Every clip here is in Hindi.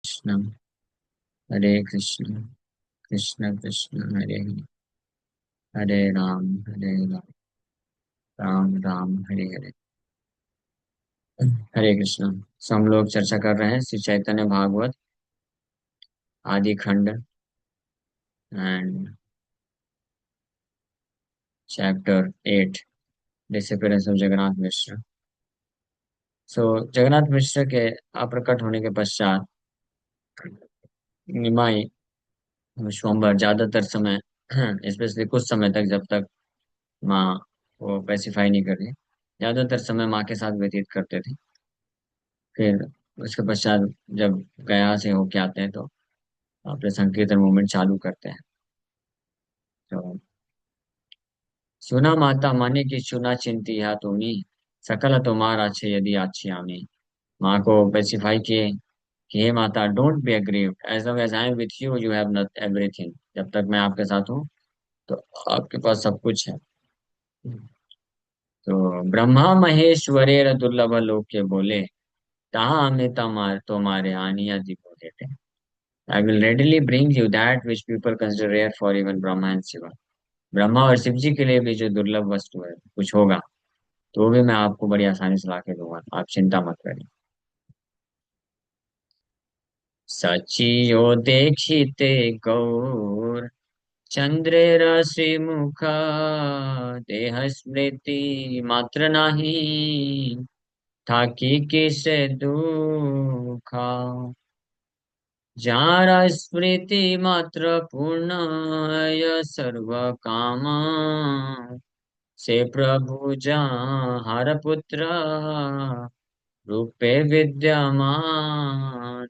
कृष्ण हरे कृष्ण कृष्ण कृष्ण हरे हरे हरे राम राम राम हरे हरे। हरे कृष्ण। सो हम लोग चर्चा कर रहे हैं Shri Chaitanya Bhagavat Adi Khand and chapter 8 disappearance of Jagannath Mishra. So Jagannath Mishra के अप्रकट होने के पश्चात निमाई विश्वम्बर ज्यादातर समय स्पेशली कुछ समय तक जब तक माँ वो पेसिफाई नहीं कर रही ज्यादातर समय माँ के साथ व्यतीत करते थे। फिर उसके पश्चात जब गया से होके आते हैं तो अपने संकीर्तन मूवमेंट चालू करते हैं। तो सुना माता माने की सुना चिंती है तुम्ही सकल तुम्हारा अच्छे यदि अच्छी आमी। माँ को स्पेसिफाई किए कि हे माता don't be aggrieved as long as I am with you you have not everything. जब तक मैं आपके साथ हूँ तो आपके पास सब कुछ है। तो ब्रह्मा महेश्वरेर दुर्लभ लोक के बोले तहाँ हमें तुम्हारे आनिया जी बोले थे। I will readily bring you that which people consider rare for even Brahma and Shiva. Brahma और शिव जी के लिए भी जो दुर्लभ वस्तु है कुछ होगा तो वो भी मैं आपको बड़ी आसानी से ला के दूंगा, आप चिंता मत करिए। सचियो देखिते गौर चंद्र राशि मुखा देह स्मृति मात्र नाही थाकी किसे दुखा। जारा स्मृति मात्र पूर्ण य सर्व कामा से प्रभु हर पुत्र रूपे विद्यमान।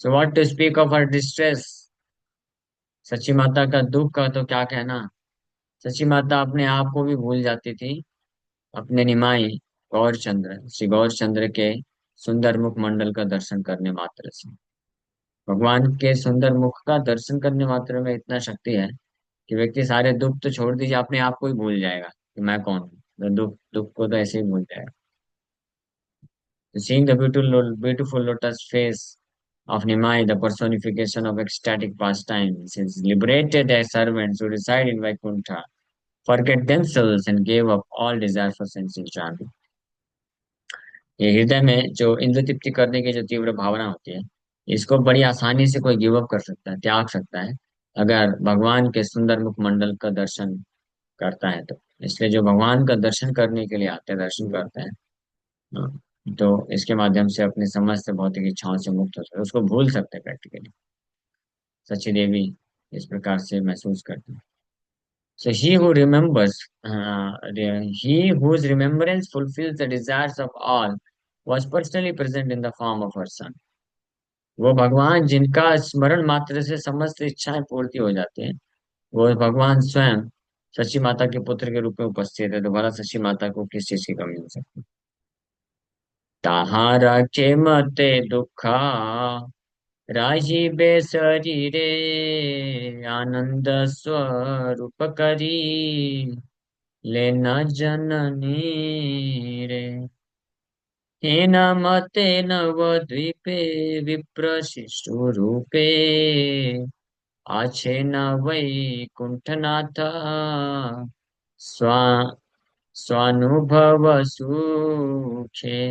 So what to speak of her distress. Sachi माता का दुख का तो क्या कहना। सची माता अपने आप को भी भूल जाती थी अपने निमाई गौरचंद्र श्री गौरचंद्र के सुंदर मुख मंडल का दर्शन करने मात्र से। भगवान के सुंदर मुख का दर्शन करने मात्र में इतना शक्ति है कि व्यक्ति सारे दुख तो छोड़ दीजिए अपने आप को ही भूल जाएगा कि मैं कौन हूँ। तो दुख दुख को तो ऐसे ही भूल जाएगा। तो seeing the beautiful lotus face of Nimai, the personification of ecstatic pastimes, is liberated as servants who reside in Vaikuntha, forget themselves and gave up all desire for sense enjoyment। ये हृदय में जो इंद्र तृप्ति करने की जो तीव्र भावना होती है इसको बड़ी आसानी से कोई गिव अप कर सकता है, त्याग सकता है अगर भगवान के सुंदर मुख मंडल का दर्शन करता है तो। इसलिए जो भगवान का दर्शन करने के लिए आते हैं दर्शन करते हैं, हाँ, तो इसके माध्यम से अपनी समस्त भौतिक इच्छाओं से मुक्त हो सकते हैं, उसको भूल सकते हैं प्रैक्टिकली। सची देवी इस प्रकार से महसूस करती है। So he who remembers, he whose remembrance fulfills the desires of all, was personally present in the form of her son। वो भगवान जिनका स्मरण मात्र से समस्त इच्छाएं पूर्ति हो जाती हैं, वो भगवान स्वयं सची माता के पुत्र के रूप में उपस्थित है। तो भला सची माता को किस चीज की कमी हो सकती है। ताहारा के मते दुखा राजीवे शरीरे आनंद स्वरूप करी लेना जननी रे। हेन मते नवद्वीपे विप्र शिशु रूपे आछे न वैकुंठनाथ स्वा स्वानुभव सुखे।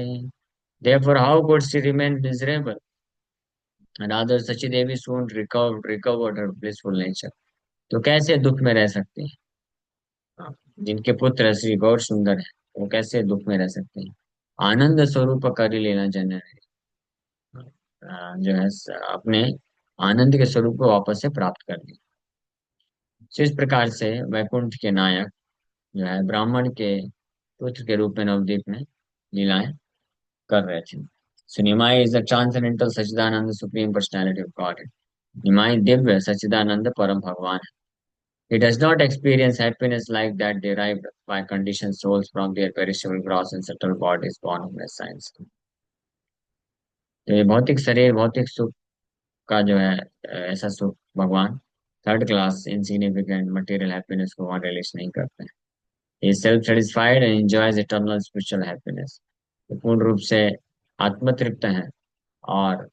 Therefore, how could she remain miserable? Rather, Sachi Devi soon recovered her blissful nature। तो कैसे दुख में रह सकते हैं। हाँ, जिनके पुत्र श्री गौर सुंदर है वो कैसे दुख में रह सकते हैं। आनंद स्वरूप कर ही लेना जनन है। जो है अपने आनंद के स्वरूप को वापस से प्राप्त कर लिया। तो इस प्रकार से वैकुंठ के नायक जो है ब्राह्मण के पुत्र के रूप में नवद्वीप में लीलाएं कर रहे थे। So Nimai is the transcendental Sachidananda Supreme Personality of Godhead। निमाई दिव्य सच्चिदानंद परम भगवान है। He does not experience happiness like that derived by conditioned souls from their perishable gross and subtle bodies born of less science। तो ये भौतिक शरीर भौतिक सुख का जो है ऐसा सुख भगवान third class insignificant material happiness को वहाँ रिलीज नहीं करते हैं। He is self-satisfied and enjoys eternal spiritual happiness। तो पूर्ण रूप से आत्मतृप्त है और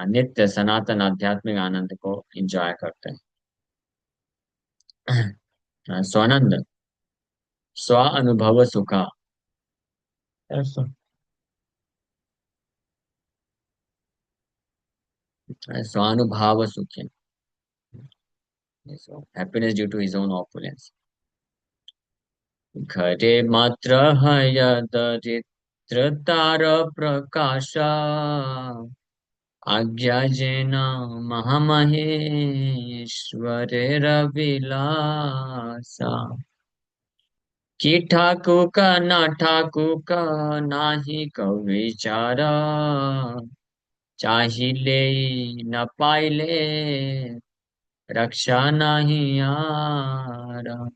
नित्य सनातन आध्यात्मिक आनंद को एंजॉय करते हैं। स्वानंद, स्व अनुभव सुखा। ऐसा। स्वानुभाव सुखे। Happiness due to his own opulence. घटे मात्र दरिद्रतार प्रकाशा, आज्ञा जेन महामहेश्वरेरभिलाषा। कि ठाकु का ना ठाकु का, नाही को विचारा, चाहिले न पाइले, रक्षा नहीं आरा।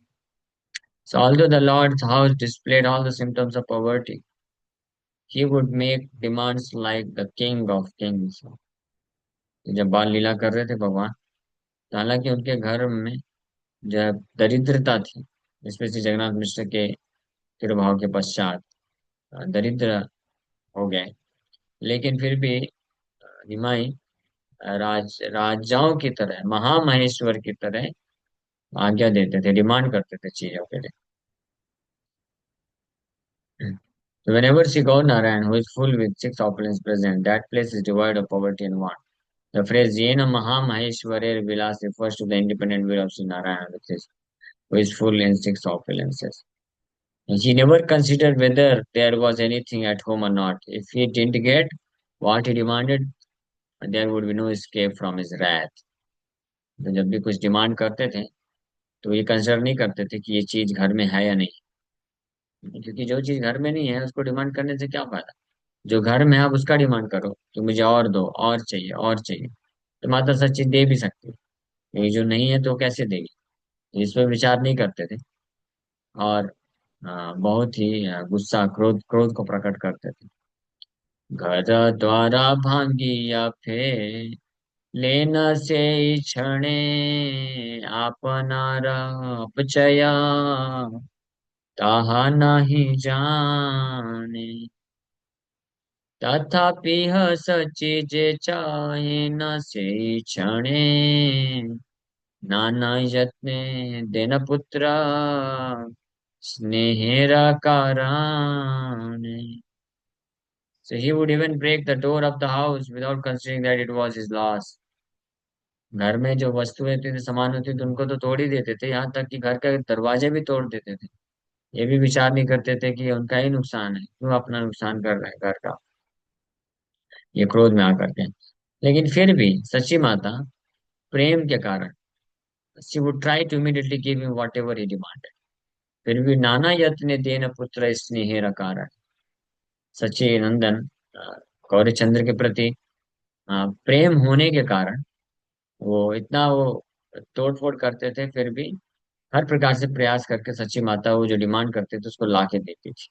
So although the Lord's house displayed all the symptoms of poverty, he would make demands like the King of Kings. तो जब बाल लीला कर रहे थे भगवान, तो हालांकि उनके घर में जब दरिद्रता थी, स्पेशली जगन्नाथ मिश्र के तिरुभाव के पश्चात दरिद्र हो गए, लेकिन फिर भी निमाई राजाओं की तरह, महामहेश्वर की तरह आज्ञा देते थे, डिमांड करते थे चीजों के लिए। So whenever she God Narayan, who is full with six opulence present, that place is devoid of poverty and want. The phrase Yena Maha Maheshwarer Vilas refers to the independent will of Sri Narayana, which is who is full in six opulences. And he never considered whether there was anything at home or not. If he didn't get what he demanded, there would be no escape from his wrath. तो जब भी कुछ डिमांड करते थे, तो ये कंसिडर नहीं करते थे कि ये चीज घर में है या नहीं, क्योंकि जो चीज घर में नहीं है उसको डिमांड करने से क्या फायदा। जो घर में है आप उसका डिमांड करो कि मुझे और दो, और चाहिए, और चाहिए। तो माता सच्ची दे भी सकती है, ये जो नहीं है तो कैसे देगी, इस पर विचार नहीं करते थे। और बहुत ही गुस्सा, क्रोध क्रोध को प्रकट करते थे। घर द्वारा भांगिया फे, लेना से क्षणे, आपनारा अपचया, ताहा नहीं जाने। तथापि सची जे चाहे न से क्षणे, नाना यत्ने देन पुत्र, स्नेहेरा कारणे। So he would even break the door of the house without considering that it was his loss. घर में जो वस्तुएं थी, सामान होती थी, उनको तो तोड़ ही देते थे, यहाँ तक कि घर के दरवाजे भी तोड़ देते थे। ये भी विचार नहीं करते थे कि उनका ही नुकसान है, क्यों अपना नुकसान कर रहे हैं घर का, ये क्रोध में आकर के। लेकिन फिर भी सच्ची माता प्रेम के कारण, she would try to immediately give him whatever he demanded. फिर भी नाना यत्न देन पुत्र स्नेह कारण, सच्ची नंदन गौरी चंद्र के प्रति प्रेम होने के कारण वो इतना वो तोड़ फोड़ करते थे, फिर भी हर प्रकार से प्रयास करके सच्ची माता वो जो डिमांड करते थे उसको ला के देती थी।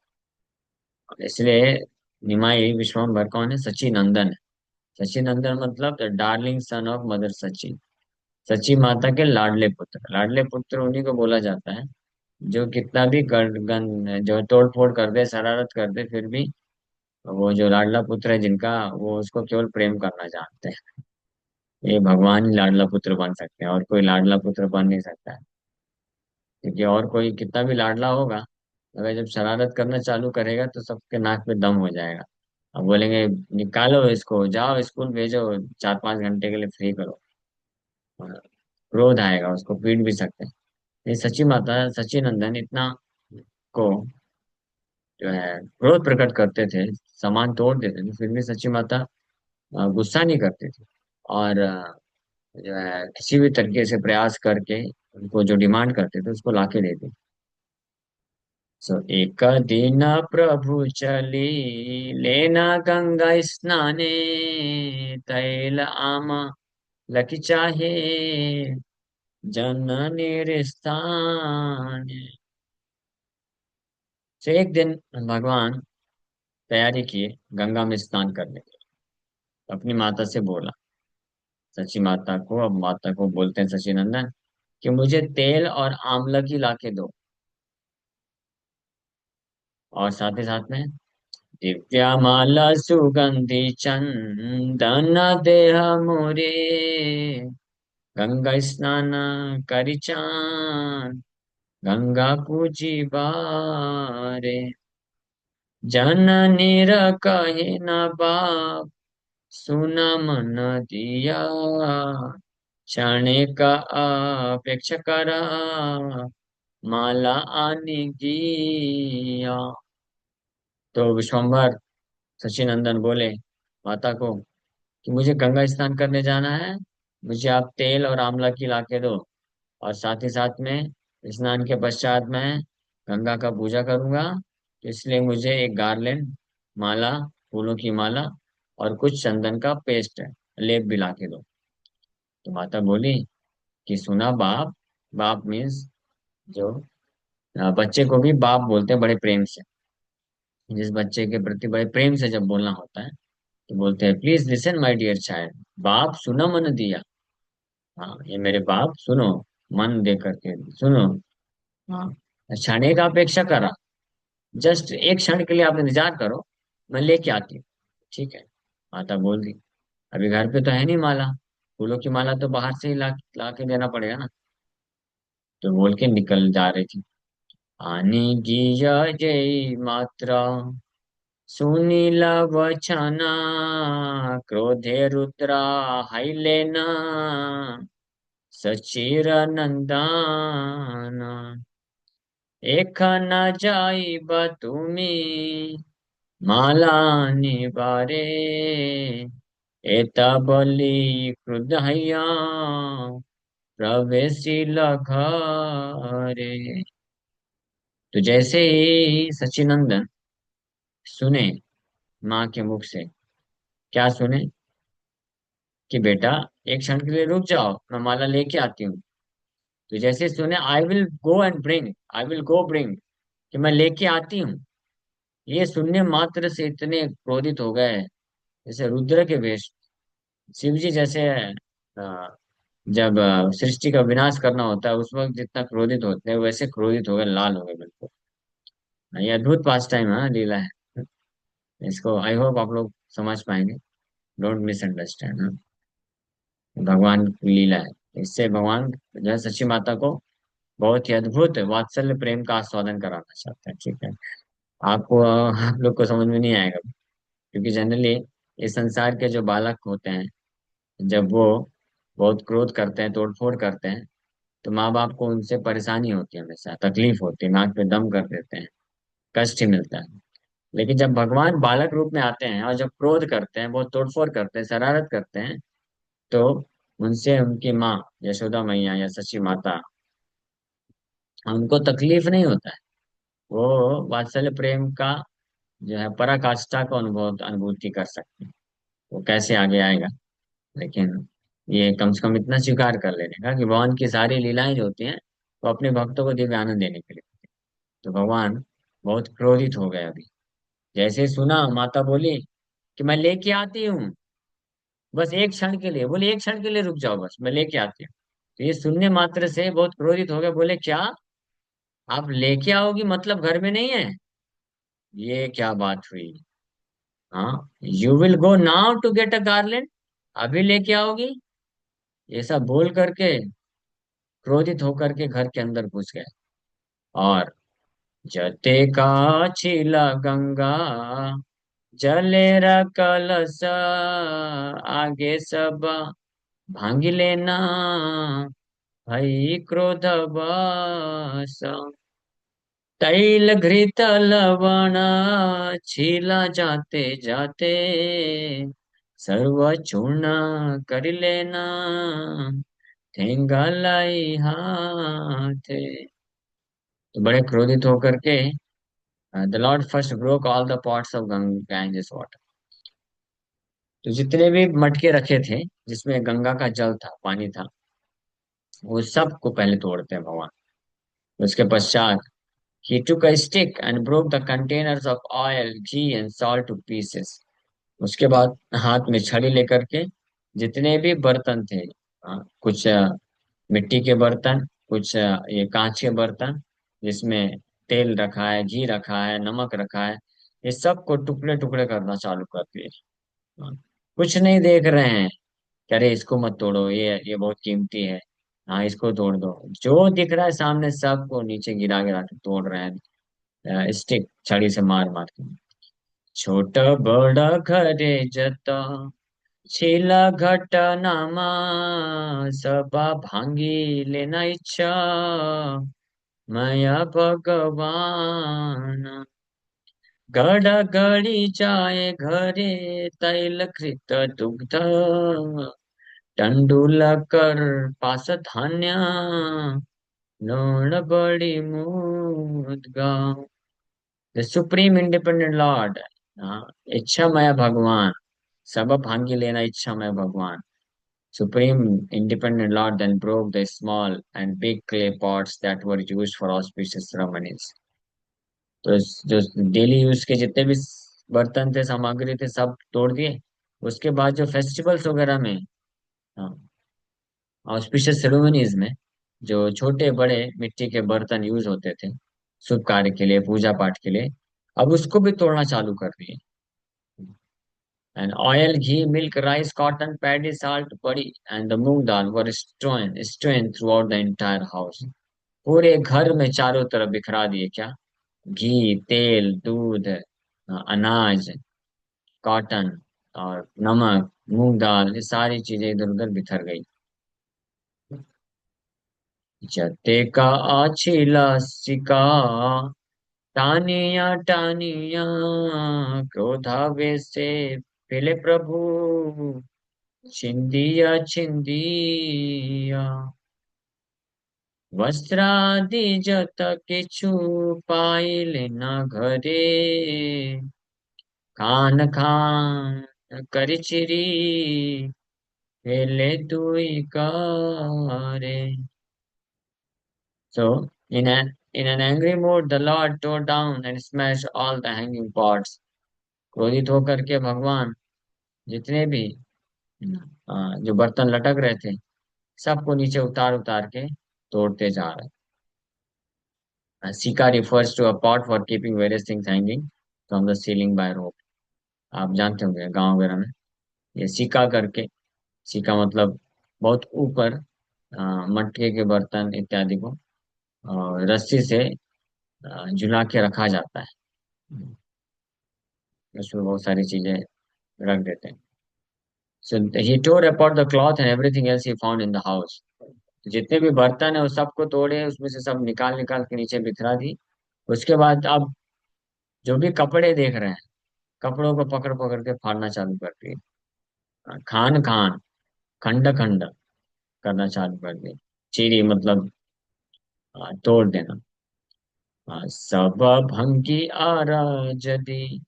इसलिए निमाई विश्वम्भर कौन है? सच्ची नंदन है। सच्ची नंदन मतलब the darling son of mother Sachi, Sachi माता के लाडले पुत्र। लाडले पुत्र उन्हीं को बोला जाता है जो कितना भी जो तोड़ फोड़ कर दे, शरारत कर दे, फिर भी वो जो लाडला पुत्र है जिनका, वो उसको केवल प्रेम करना जानते हैं। ये भगवान ही लाडला पुत्र बन सकते हैं, और कोई लाडला पुत्र बन नहीं सकता है। क्योंकि और कोई कितना भी लाडला होगा, अगर जब शरारत करना चालू करेगा तो सबके नाक पे दम हो जाएगा। अब बोलेंगे निकालो इसको, जाओ स्कूल भेजो, 4-5 घंटे के लिए फ्री करो। और क्रोध आएगा, उसको पीट भी सकते हैं। ये सच्ची माता सच्ची नंदन इतना को जो है क्रोध प्रकट करते थे, सामान तोड़ देते थे, फिर भी सच्ची माता गुस्सा नहीं करती थी। और जो है किसी भी तरीके से प्रयास करके उनको जो डिमांड करते थे उसको लाके देते। सो एक दिन प्रभु चली, लेना गंगा स्नाने, तैल आमा लकी चाहे, जननी स्थान। तो एक दिन भगवान तैयारी किए गंगा में स्नान करने के लिए। अपनी माता से बोला, सची माता को, अब माता को बोलते हैं सचिनंदन, कि मुझे तेल और आमलकी लाके दो, और साथ ही साथ में दिव्यामाला सुगंधि चंदन देह मोरे गंगा स्नान करिचान गंगा पूजी बारे जननीर कहे न बाप सुना मन दिया क्षणिक अपेक्षा करा माला आनी giya। तो विश्वम्भर शशिनंदन बोले माता को कि मुझे गंगा स्नान करने जाना है। मुझे आप तेल और आंवला की ला के दो, और साथ ही साथ में स्नान के पश्चात मैं गंगा का पूजा करूंगा, तो इसलिए मुझे एक गार्लैंड, माला, फूलों की माला और कुछ चंदन का पेस्ट है, लेप भी ला के दो। तो माता बोली कि सुना बाप। बाप मीन्स जो बच्चे को भी बाप बोलते हैं बड़े प्रेम से। जिस बच्चे के प्रति बड़े प्रेम से जब बोलना होता है तो बोलते हैं please listen my dear child, बाप सुनो मन दिया। हाँ, ये मेरे बाप सुनो, मन दे करके सुनो। हाँ, क्षण का अपेक्षा करा, जस्ट एक क्षण के लिए आप इंतजार करो, मैं लेके आती हूँ। ठीक है, माता बोल दी। अभी घर पे तो है नहीं माला, फूलों की माला तो बाहर से ही ला के देना पड़ेगा ना। तो बोल के निकल जा रही थी। आनी गिया जय मात्रा सुनील वचना क्रोधे रुद्रा हाइलेना सचिर नंदन एक न जाइब तुमी माला निबारे एता बलि क्रुद्ध हैया प्रवेशिल घरे। तो जैसे ही सचिनंदन सुने माँ के मुख से, क्या सुने कि बेटा एक क्षण के लिए रुक जाओ, मैं माला लेके आती हूँ। तो जैसे सुने I will go and bring, I will go bring, कि मैं लेके आती हूँ, ये सुनने मात्र से इतने क्रोधित हो गए जैसे रुद्र के वेश। शिव जी जैसे जब सृष्टि का विनाश करना होता है उस वक्त जितना क्रोधित होते हैं वैसे क्रोधित हो गए, लाल हो गए बिल्कुल। ये अद्भुत पास टाइम है, लीला है। इसको आई होप आप लोग समझ पाएंगे। Don't misunderstand. भगवान की लीला है, इससे भगवान जो है सच्ची माता को बहुत ही अद्भुत वात्सल्य प्रेम का आस्वादन कराना चाहते हैं। ठीक है, आपको आप लोग को समझ में नहीं आएगा, क्योंकि जनरली इस संसार के जो बालक होते हैं, जब वो बहुत क्रोध करते हैं, तोड़फोड़ करते हैं, तो माँ बाप को उनसे परेशानी होती है, हमेशा तकलीफ होती है, नाक पे दम कर देते हैं, कष्ट ही मिलता है। लेकिन जब भगवान बालक रूप में आते हैं और जब क्रोध करते हैं, बहुत तोड़फोड़ करते हैं, शरारत करते हैं, तो उनसे उनकी माँ यशोदा मैया या सच्ची माता, उनको तकलीफ नहीं होता है। वो वात्सल्य प्रेम का जो है पराकाष्ठा का अनुभूति कर सकते हैं। वो कैसे आगे आएगा, लेकिन ये कम से कम इतना स्वीकार कर लेने का कि भगवान की सारी लीलाएं जो होती हैं वो अपने भक्तों को दिव्य आनंद देने के लिए। तो भगवान बहुत क्रोधित हो गए अभी। जैसे सुना माता बोली कि मैं लेके आती हूँ, बस एक क्षण के लिए, बोले एक क्षण के लिए रुक जाओ, बस मैं लेके आती हूँ। तो ये सुनने मात्र से बहुत क्रोधित हो गए, बोले क्या आप लेके आओगी, मतलब घर में नहीं है? ये क्या बात हुई? हाँ, you will go now to get a garland, अभी लेके आओगी? ये सब बोल करके क्रोधित होकर के घर के अंदर घुस गए। और जते का छिला गंगा जलेर कलश आगे सब भांगी लेना भई क्रोध बस तैल घृत लवण छिला जाते जाते सर्व चूर्ण कर लेना ठेंगा लाई हाथे। तो बड़े क्रोधित होकर के the Lord first broke all the pots of Ganges water. तो जितने भी मटके रखे थे जिसमें गंगा का जल था, पानी था, वो सब को पहले तोड़ते हैं भगवान। उसके पश्चात he took a stick and broke the containers of oil, ghee and salt to pieces। उसके बाद हाथ में छड़ी लेकर के जितने भी बर्तन थे, कुछ मिट्टी के बर्तन, कुछ ये कांच के बर्तन जिसमें तेल रखा है, घी रखा है, नमक रखा है, ये सब को टुकड़े टुकड़े करना चालू कर दिए। हाँ, कुछ नहीं देख रहे हैं कि अरे इसको मत तोड़ो, ये बहुत कीमती है, हाँ इसको तोड़ दो। जो दिख रहा है सामने सबको नीचे गिरा गिरा के तोड़ रहे हैं, स्टिक छड़ी से मार मार के। छोटा बड़ा घरे जता छिला घटनामा सबा भांगी लेना इच्छा माया भगवान। घड़ी जाए घरे तैल कृत दुग्ध टंडुलकर पास धान्य लोण बड़ी मुद्गा। द सुप्रीम इंडिपेंडेंट लॉर्ड, इच्छामय भगवान, सब भांगी लेना इच्छामय भगवान। Supreme independent Lord then broke the small and big clay pots that were used for auspicious ceremonies. तो जो डेली यूज के जितने भी बर्तन थे, सामग्री थे, सब तोड़ दिए। उसके बाद जो फेस्टिवल्स वगैरह में, ऑस्पिशियस सेरेमनीज में, जो छोटे बड़े मिट्टी के बर्तन यूज होते थे शुभ कार्य के लिए, पूजा पाठ के लिए, अब उसको भी तोड़ना चालू कर दिए। And oil, ghee, milk, rice, cotton, paddy, salt, buddy, and the moong dal were strewn throughout the entire house. पूरे घर में चारों तरफ बिखरा दिए क्या? घी, तेल, दूध, अनाज, कॉटन और नमक, मूंग दाल, ये सारी चीजें इधर उधर बिखर गई। जते का आछिला सिका टानिया टानिया क्रोधावे से पहले प्रभु छिंदिया छिंदिया वस्त्रादि जत किछु पाइले न घरे खान खान कर चिरी पहले दुई करे। So, in an angry mood, the Lord tore down and smashed all the hanging pots. क्रोधित होकर के भगवान जितने भी जो बर्तन लटक रहे थे, सबको नीचे उतार उतार के तोड़ते जा रहे। Sika refers to a pot for keeping various things hanging from the ceiling by rope. आप जानते होंगे गांव वगैरह में ये सिका करके, सिका मतलब बहुत ऊपर, मटके के बर्तन इत्यादि को रस्सी से झुला के रखा जाता है। उसमें बहुत सारी चीजें रख देते हैं। So he tore apart the cloth and everything else he found in the house. जितने भी बर्तन है वो सबको तोड़े, उसमें से सब निकाल निकाल के नीचे बिखरा दी। उसके बाद अब जो भी कपड़े देख रहे हैं, कपड़ों को पकड़ पकड़ के फाड़ना चालू कर दिए। खान खान, खंड खंड करना चालू कर दिए। चीरी मतलब तोड़ देना। सब भंगी आरा जदी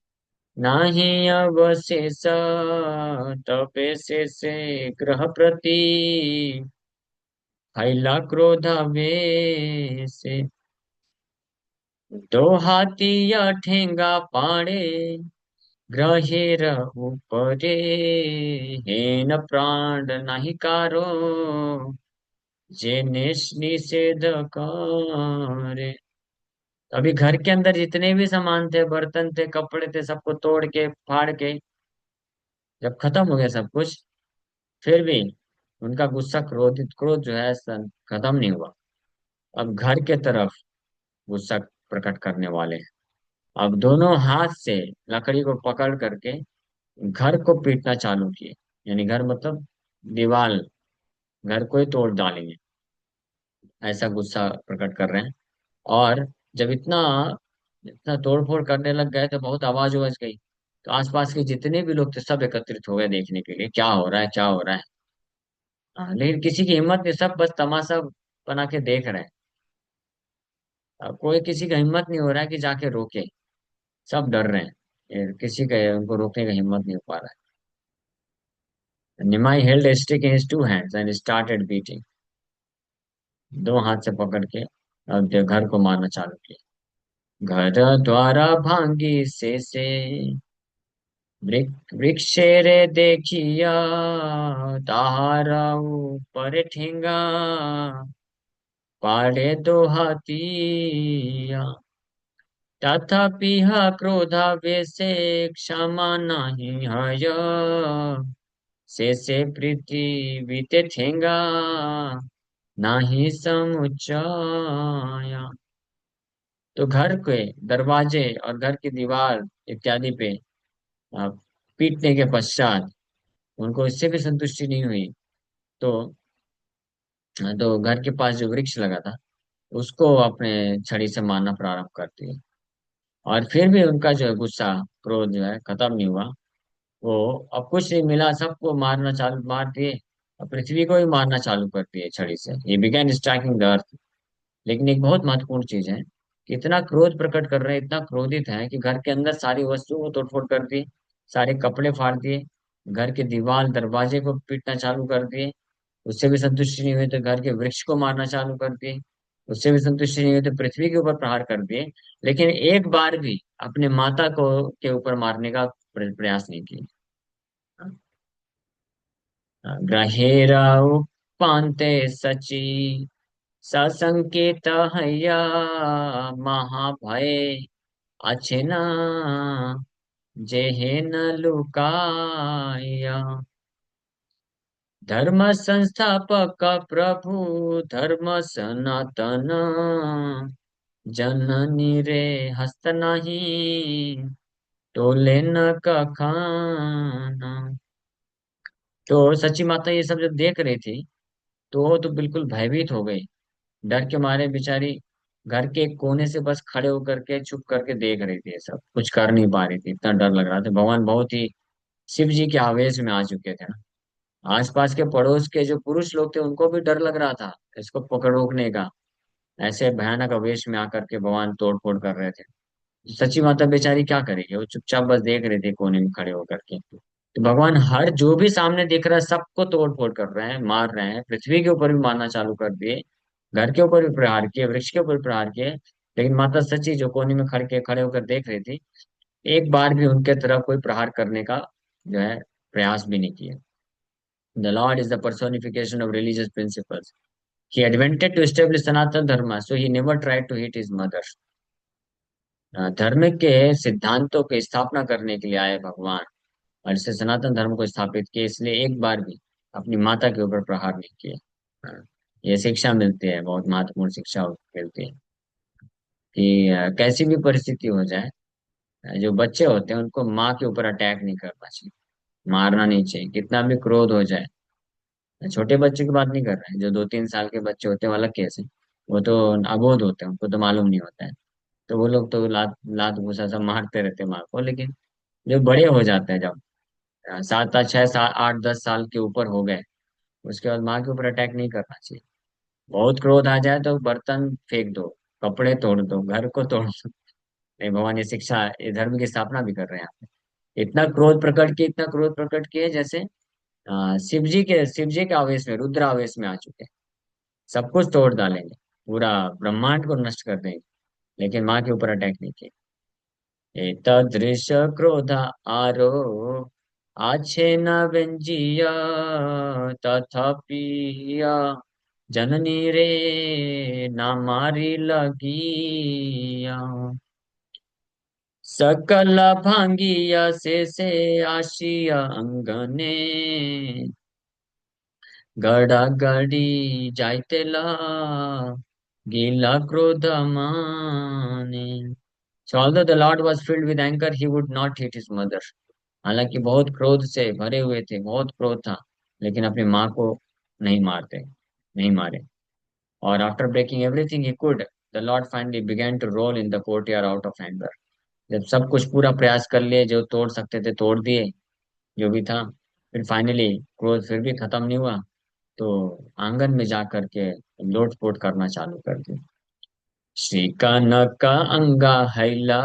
नाही अवशेष तबे से ग्रह प्रति फैला क्रोधावेश। दो हाथी या ठेंगा पाड़े ग्रहेर ऊपरे हेन प्राण नाही कारो जे निषेध करे। अभी घर के अंदर जितने भी सामान थे, बर्तन थे, कपड़े थे, सबको तोड़ के फाड़ के जब खत्म हो गया सब कुछ, फिर भी उनका गुस्सा, क्रोध जो है खत्म नहीं हुआ। अब घर के तरफ गुस्सा प्रकट करने वाले हैं। अब दोनों हाथ से लकड़ी को पकड़ करके घर को पीटना चालू किए। यानी घर मतलब दीवार, घर को ही तोड़ डालेंगे, ऐसा गुस्सा प्रकट कर रहे हैं। और जब इतना इतना तोड़फोड़ करने लग गए तो बहुत आवाज उवाज गई। तो आसपास के जितने भी लोग थे सब एकत्रित हो गए देखने के लिए क्या हो रहा है, क्या हो रहा है। लेकिन किसी की हिम्मत नहीं, सब बस तमाशा बना के देख रहे हैं। अब कोई किसी का हिम्मत नहीं हो रहा है कि जाके रोके, सब डर रहे हैं। किसी का उनको रोकने का हिम्मत नहीं हो पा रहा है। निमाई held a stick in his two hands and started beating. दो हाथ से पकड़ के अब घर को मारना चालू किया। घर द्वारा भांगी से वृक्षेरे देखिया ताहारा ऊपर ठेंगा पाड़े दो हाथिया तथापि क्रोधावेशे क्षमा नहीं हय, से पृथ्वी ते ठेंगा नाही समुच्चया। तो घर के दरवाजे और घर की दीवार इत्यादि पे आ, पीटने के पश्चात उनको इससे भी संतुष्टि नहीं हुई, तो घर के पास जो वृक्ष लगा था उसको अपने छड़ी से मारना प्रारंभ कर दिया। और फिर भी उनका जो है गुस्सा, क्रोध जो है खत्म नहीं हुआ। वो अब कुछ नहीं मिला, सबको मार दिए और पृथ्वी को भी मारना चालू कर दिए छड़ी से। ये बिगेन स्ट्राइकिंग द अर्थ। लेकिन एक बहुत महत्वपूर्ण चीज है कि इतना क्रोध प्रकट कर रहे हैं, इतना क्रोधित है कि घर के अंदर सारी वस्तुओं को तोड़फोड़ कर दी, सारे कपड़े फाड़ दिए, घर के दीवार दरवाजे को पीटना चालू कर दिए। उससे भी संतुष्टि नहीं हुई तो घर के वृक्ष को मारना चालू कर दिए। उससे भी संतुष्टि नहीं हुई तो पृथ्वी के ऊपर प्रहार कर दिए। लेकिन एक बार भी अपने माता को के ऊपर मारने का प्रयास नहीं किया। ग्रहेरौ पान्ते सची ससंकेत हय्या महाभय अछिना जेहेन लुकाया। धर्म संस्थापक प्रभु धर्म सनातन जननी रे हस्त नहीं टोले न कखाना। तो सच्ची माता ये सब जब देख रही थी तो वो तो बिल्कुल भयभीत हो गई। डर के मारे बेचारी घर के एक कोने से बस खड़े होकर के चुप करके देख रही थी, ये सब कुछ कर नहीं पा रही थी, इतना डर लग रहा था। भगवान बहुत ही शिव जी के आवेश में आ चुके थे ना। आसपास के पड़ोस के जो पुरुष लोग थे उनको भी डर लग रहा था इसको पकड़ रोकने का। ऐसे भयानक आवेश में आकर के भगवान तोड़ फोड़ कर रहे थे। सच्ची माता बेचारी क्या करेगी, वो चुपचाप बस देख रहे थे कोने में खड़े होकर के। तो भगवान हर जो भी सामने दिख रहा है सबको तोड़ फोड़ कर रहे हैं, मार रहे हैं। पृथ्वी के ऊपर भी मारना चालू कर दिए, घर के ऊपर भी प्रहार किए, वृक्ष के ऊपर भी प्रहार किए। लेकिन माता सच्ची जो कोने में खड़े होकर देख रही थी, एक बार भी उनके तरफ कोई प्रहार करने का जो है प्रयास भी नहीं किया। The Lord is the personification of religious principles. He invented to establish Sanatana Dharma, so he never tried to hit his mother. धर्म के सिद्धांतों की स्थापना करने के लिए आए भगवान और इसे सनातन धर्म को स्थापित किए, इसलिए एक बार भी अपनी माता के ऊपर प्रहार नहीं किया। ये शिक्षा मिलती है, बहुत महत्वपूर्ण शिक्षा मिलती है कि कैसी भी परिस्थिति हो जाए, जो बच्चे होते हैं उनको माँ के ऊपर अटैक नहीं करना चाहिए, मारना नहीं चाहिए, कितना भी क्रोध हो जाए। छोटे बच्चों की बात नहीं कर रहे हैं, जो 2-3 साल के बच्चे होते हैं वो अलग केस है। वो तो अबोध होते हैं, उनको तो मालूम नहीं होता है। तो वो लोग तो लात लात घूसा सब मारते रहते हैं माँ को। लेकिन जो बड़े हो जाते हैं, जब 7 6 7 8 10 साल के ऊपर हो गए, उसके बाद माँ के ऊपर अटैक नहीं करना चाहिए। बहुत क्रोध आ जाए तो बर्तन फेंक दो, कपड़े तोड़ दो, घर को तोड़ दो। नहीं, भगवान ये शिक्षा, ये धर्म की स्थापना भी कर रहे हैं यहाँ पे। इतना क्रोध प्रकट किए जैसे शिव जी के आवेश में, रुद्र आवेश में आ चुके हैं। सब कुछ तोड़ डालेंगे, पूरा ब्रह्मांड को नष्ट कर देंगे। लेकिन माँ के ऊपर अटैक नहीं किए। एतादृश क्रोध आरो आछे न व्यंजिया तथापिया जननी रे ना मारी लगिया। सकल भांगिया से आशिया अंगने गड़ा गड़ी जाइतेला गीला क्रोध माने। So although the Lord was filled with anger, he would not hit his mother. हालांकि बहुत क्रोध से भरे हुए थे, बहुत क्रोध था, लेकिन अपनी माँ को नहीं मारते, नहीं मारे। और after breaking everything he could, the lord finally began to roll in the courtyard out of anger. जब सब कुछ पूरा प्रयास कर लिए, जो तोड़ सकते थे तोड़ दिए, जो भी था, फिर फाइनली क्रोध फिर भी खत्म नहीं हुआ, तो आंगन में जा करके लोट पोट करना चालू कर दिया। श्रीकानका अंगा हैला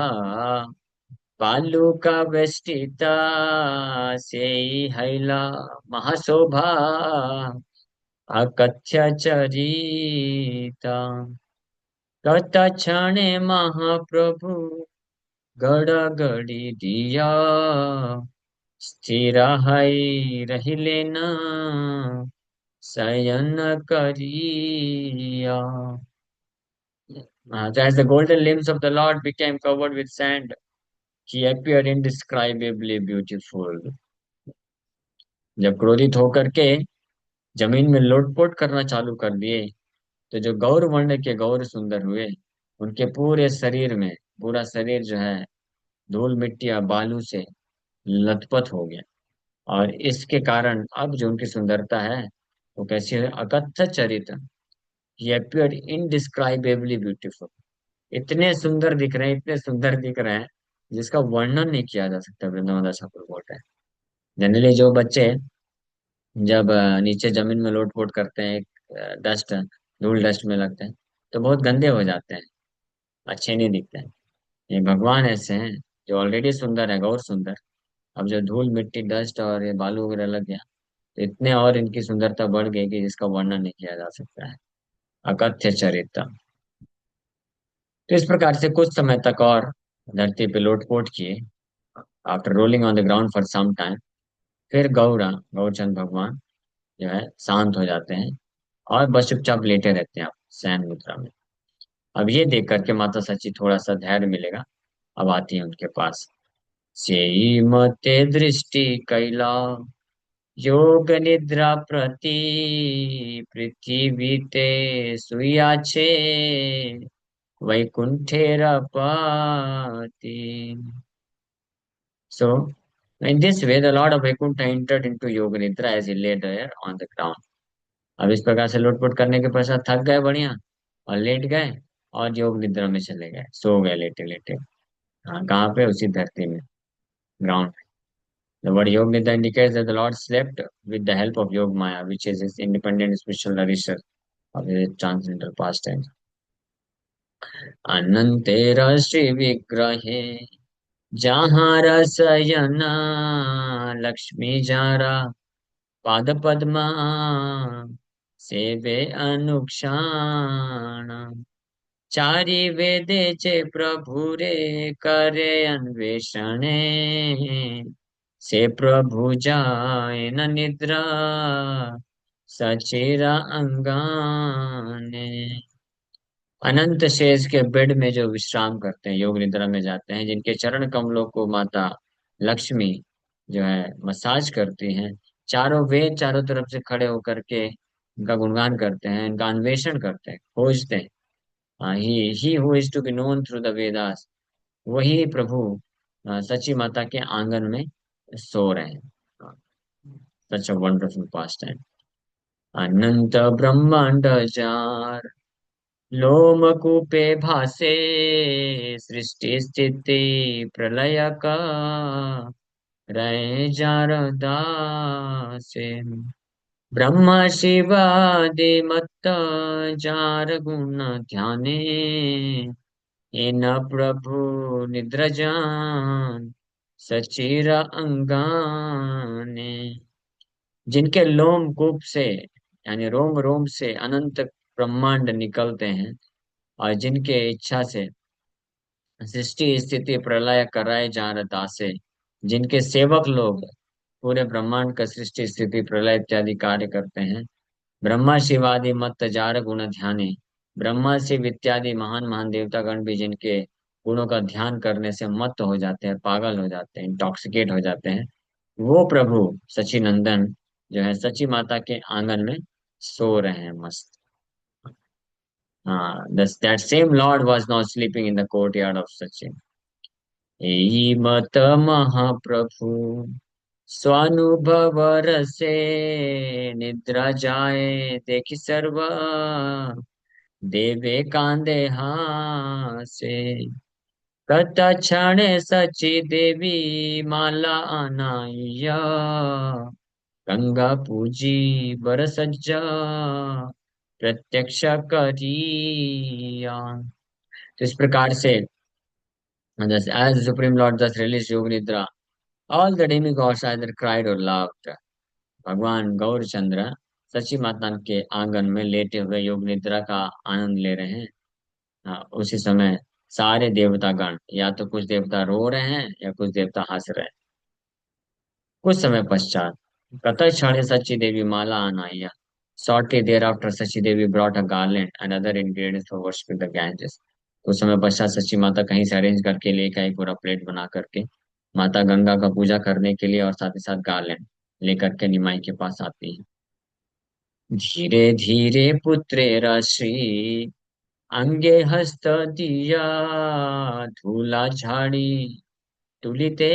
पालुका वेष्टिता सेई हैला महाशोभा अकथ्य चरिता। तत्क्षणे महाप्रभु गड़गड़ी दिया स्थिर है रहिले न शयन करिया। So as the golden limbs of the Lord became covered with sand, he appeared indescribably beautiful. जब क्रोधित होकर के जमीन में लोटपोट करना चालू कर दिए, तो जो गौर वर्ण के गौर सुंदर हुए, उनके पूरे शरीर में, पूरा शरीर जो है धूल मिट्टी और बालू से लथपथ हो गया। और इसके कारण अब जो उनकी सुंदरता है वो कैसी है, अकथ्य चरित। ही appeared indescribably beautiful। इतने सुंदर दिख रहे हैं, इतने सुंदर दिख रहे हैं, जिसका वर्णन नहीं किया जा सकता। वृंदावन दास ठाकुर बोलते हैं, जनरली जो बच्चे जब नीचे जमीन में लोट पोट करते हैं, डस्ट, धूल डस्ट में लगते हैं, तो बहुत गंदे हो जाते हैं, अच्छे नहीं दिखते हैं। ये भगवान ऐसे हैं जो ऑलरेडी सुंदर है, गौर सुंदर। अब जो धूल मिट्टी डस्ट और ये बालू वगैरह लग गया, तो इतने और इनकी सुंदरता बढ़ गई कि जिसका वर्णन नहीं किया जा सकता है। अकथ्य चरित्र। तो इस प्रकार से कुछ समय तक और धरती पे लोटपोट किए। After rolling on the ground for some time, फिर गौरचंद भगवान जो है शांत हो जाते हैं और बस चुपचाप लेटे रहते हैं आप शयन मुद्रा में। अब ये देख करके माता सची थोड़ा सा धैर्य मिलेगा, अब आती है उनके पास। सेई मते दृष्टि कैला योग निद्रा प्रति पृथ्वी ते सुया छे वैकुंठेर पति। So, in this way, the Lord of Vaikuntha entered into Yoga Nidra as he lay there on the ground. अब इस प्रकार से लुटपुट करने के पश्चात थक गए बढ़िया, और लेट गए, और योग निद्रा में चले गए, सो गए लेटे लेटे। हाँ, कहाँ पे? उसी धरती में, ग्राउंड पे। The word Yoga Nidra indicates that the Lord slept with the help of Yoga Maya, which is his independent spiritual nourisher of his transcendental pastime. अनंतेर Shri विग्रहे जहाँ रसयना लक्ष्मी जारा पाद पद्मा सेवे अनुक्षाण चारि वेदे चे प्रभु रे करे अन्वेषणे से प्रभु जाए न निद्रा सचेरा अंगाने। अनंत शेष के बेड में जो विश्राम करते हैं, योग निद्रा में जाते हैं, जिनके चरण कमलों को माता लक्ष्मी जो है मसाज करती हैं, चारों वेद चारों तरफ से खड़े होकर के इनका गुणगान करते हैं, इनका अन्वेषण करते हैं, खोजते हैं। He who is to be known through the Vedas, वही प्रभु सची माता के आंगन में सो रहे हैं। सच अ वंडरफुल पास्ट टाइम। अनंत ब्रह्मांड जार लोमकूपे भासे सृष्टि स्थिति प्रलय का रहे जार दासे ब्रह्म शिवादि मत्त जार गुण ध्याने इन प्रभु निद्र जान सचिरा अंगाने। जिनके लोम कूप से यानी रोम रोम से अनंत ब्रह्मांड निकलते हैं, और जिनके इच्छा से सृष्टि स्थिति प्रलय कराए जान दासे, जिनके सेवक लोग पूरे ब्रह्मांड का सृष्टि स्थिति प्रलय इत्यादि कार्य करते हैं। ब्रह्मा शिवादि मत्त जार गुण ध्याने, ब्रह्मा शिव इत्यादि महान महान देवतागण भी जिनके गुणों का ध्यान करने से मत्त हो जाते हैं, पागल हो जाते हैं, इंटॉक्सिकेट हो जाते हैं, वो प्रभु सचिनंदन जो है सची माता के आंगन में सो रहे हैं मस्त। That same Lord was now sleeping in the courtyard of Sachin. यही मत महाप्रभु स्वानुभव रसे निद्रा जाए देखि सर्व देवे कांदे हासे तत्क्षणे सची देवी माला अनाया गंगा पूजी बर सज्जा प्रत्यक्ष करिया। तो इस प्रकार से as the Supreme Lord thus released Yoga Nidra, all the demigods either cried or laughed। भगवान गौर चंद्र सची माता के आंगन में लेटे हुए योग निद्रा का आनंद ले रहे हैं। उसी समय सारे देवतागण, या तो कुछ देवता रो रहे हैं या कुछ देवता हंस रहे हैं। कुछ समय पश्चात कतः क्षण सची देवी माला Anaya. Shortly thereafter, Sachi Devi brought a garland and other ingredients for worshiping the Ganges। कुछ समय पश्चात सच्ची माता कहीं से अरेंज करके लेकर एक पूरा प्लेट बना करके माता गंगा का पूजा करने के लिए और साथ ही साथ गार्लैंड लेकर के निमाई के पास आती है। धीरे धीरे पुत्रेर श्री अंगे हस्त दिया, धूला झाड़ी तुलिते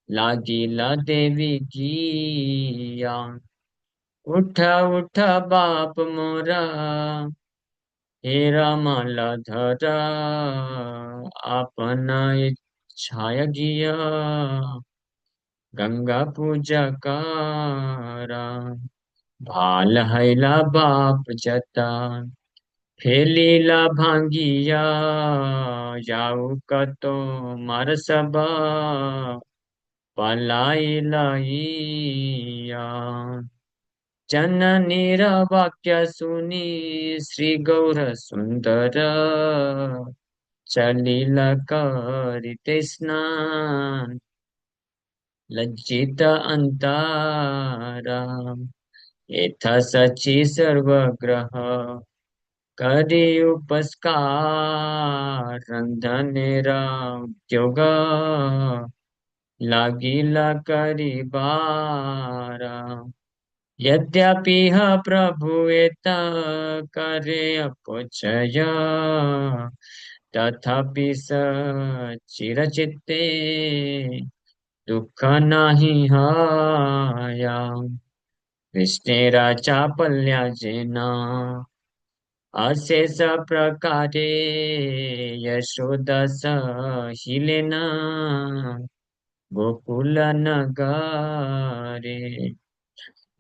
लागिला देवी किया। उठा उठा बाप मोरा, हे रामाला धरा, आपना इच्छाय गिया, गंगा पूजा कारा। भाल हैला बाप जता, फेलीला भांगिया, जाऊ कतो मार सबा, पलाई लईया। जननीर वाक्य सुनी श्री गौर सुंदर, चलिल करिते स्नान, लज्जित अंतरा। एथ सची सर्वग्रह करि उपस्कार, रंधनेरा उद्योग लागिला करिबारा। यद्यपि प्रभु एत करे अपचय, तथापि चिरचित्ते दुःख नाही हाया। कृष्णेरा चापल्या जेना अशेष प्रकारे, यशोदस हिलेना गोकुल नगारे।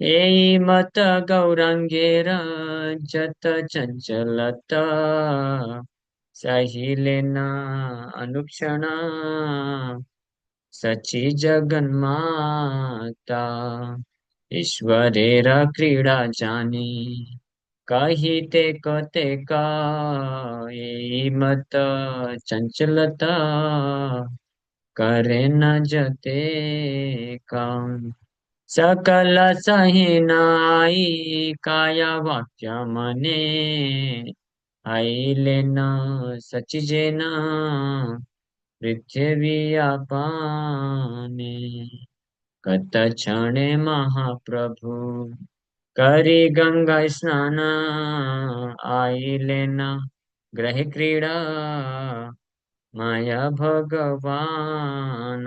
येई मत गौरांगेर जत चंचलता, सहिलेना अनुक्षणा सची जगन्माता। ईश्वरेर क्रीडा जानी कहिते कते का, येई मत चंचलता करे न जते का। सकल सहिनाई काया वाक्य मने, आईलेन सचिजेन पृथ्वी पाने। कत क्षणे महाप्रभु करी गंगा स्नान, आईलेन ग्रह क्रीडा माया भगवान।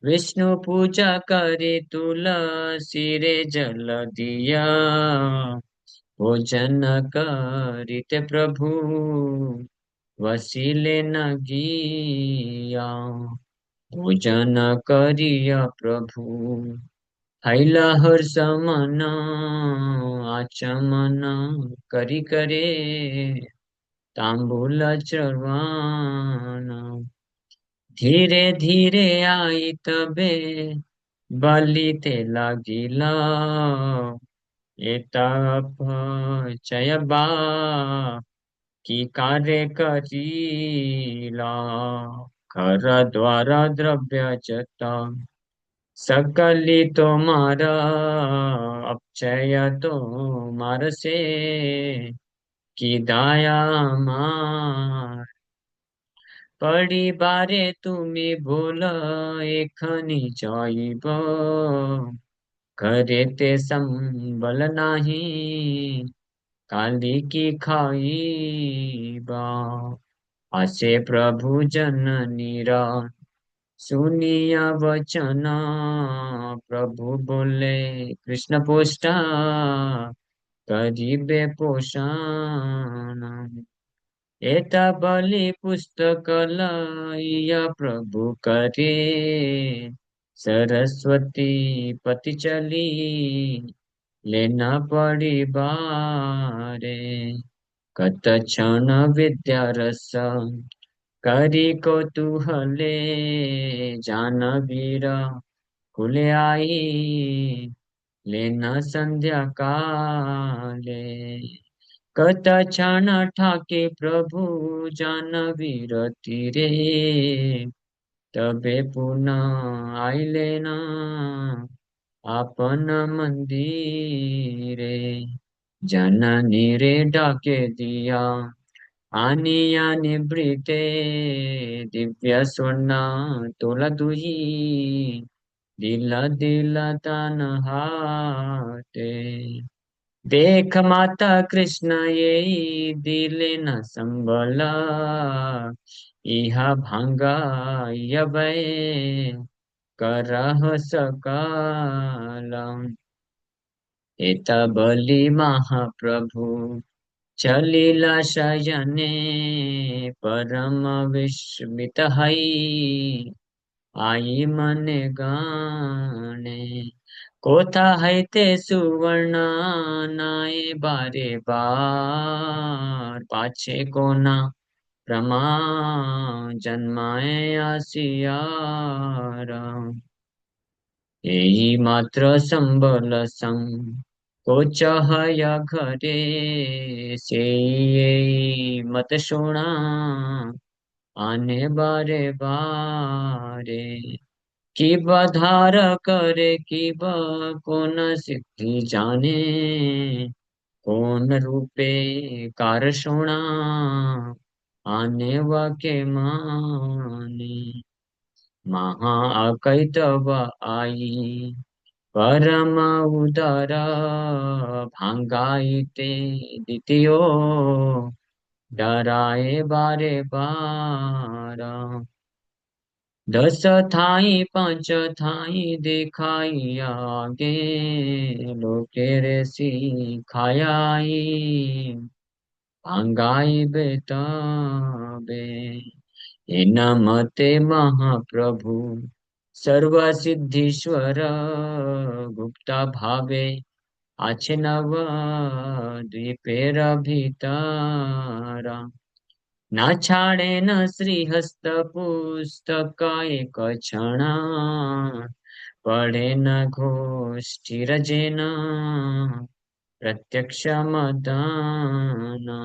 विष्णु पूजा करे तुलसी रे जल दिया, भोजन करिते प्रभु वसीले न गिया। भोजन करिया प्रभु हैला हर्ष मन, आचमन करी करे तांबूल चढ़वान। धीरे धीरे आई तबे बलि ते लागिला, चय बा की कार्य करीला। घर द्वारा द्रव्य जता सकली तो मारा, अपचय तो मार से की दाया मार। पड़ी बारे तुम्ही बोल एखनी जाईब, करे ते संबल नाही काली की खाईबा। असे प्रभु जननीरा सुनिया वचन, प्रभु बोले कृष्ण पोष्टा करीबे पोषण। एता बलि पुस्तक लाइया प्रभु करे, सरस्वती पति चली लेना पड़ी बारे। कत क्षण विद्या रस करी कौतूहले, जानवीर कुले आई लेना संध्या काले। कत क्षण ठाके प्रभु जानवीर तीरे, तबे पुनः आइले ना आपन मंदिरे। जननी रे डाके दिया आनिया निभृते दिव्य स्वर्ण तोला तुझी दिला दिला तन हाटे देख माता कृष्ण ये दिले न संबला इहा भांगा यबे करह सकालम एत बलि महाप्रभु चलिला शयने परम विस्मित हई आई मन गाने कोथा हैते सुवर्ण नाए बारे बार पाछे कोना रमा जन्माए आसियारा यही मात्र संबल संग को चाहया घरे से यही मत सोना आने बारे बारे की बधार करे की ब कौन सिद्धि जाने कौन रूपे कार सोना आने वाके माने महा अकैतव आई परम उदर भांगाइते द्वितीयो डराए बारे बारा दस थाई पांच थाई दिखाई आगे लोके रे सिखाई भांगाई बेताबे इन मते महाप्रभु सर्व सिद्धीश्वर गुप्ता भावे आछे नव द्वीपेर भीतारा ना छाड़े न श्रीहस्त पुस्तक एक क्षणा पढ़े न घोष्ठी रजेन प्रत्यक्ष मदाना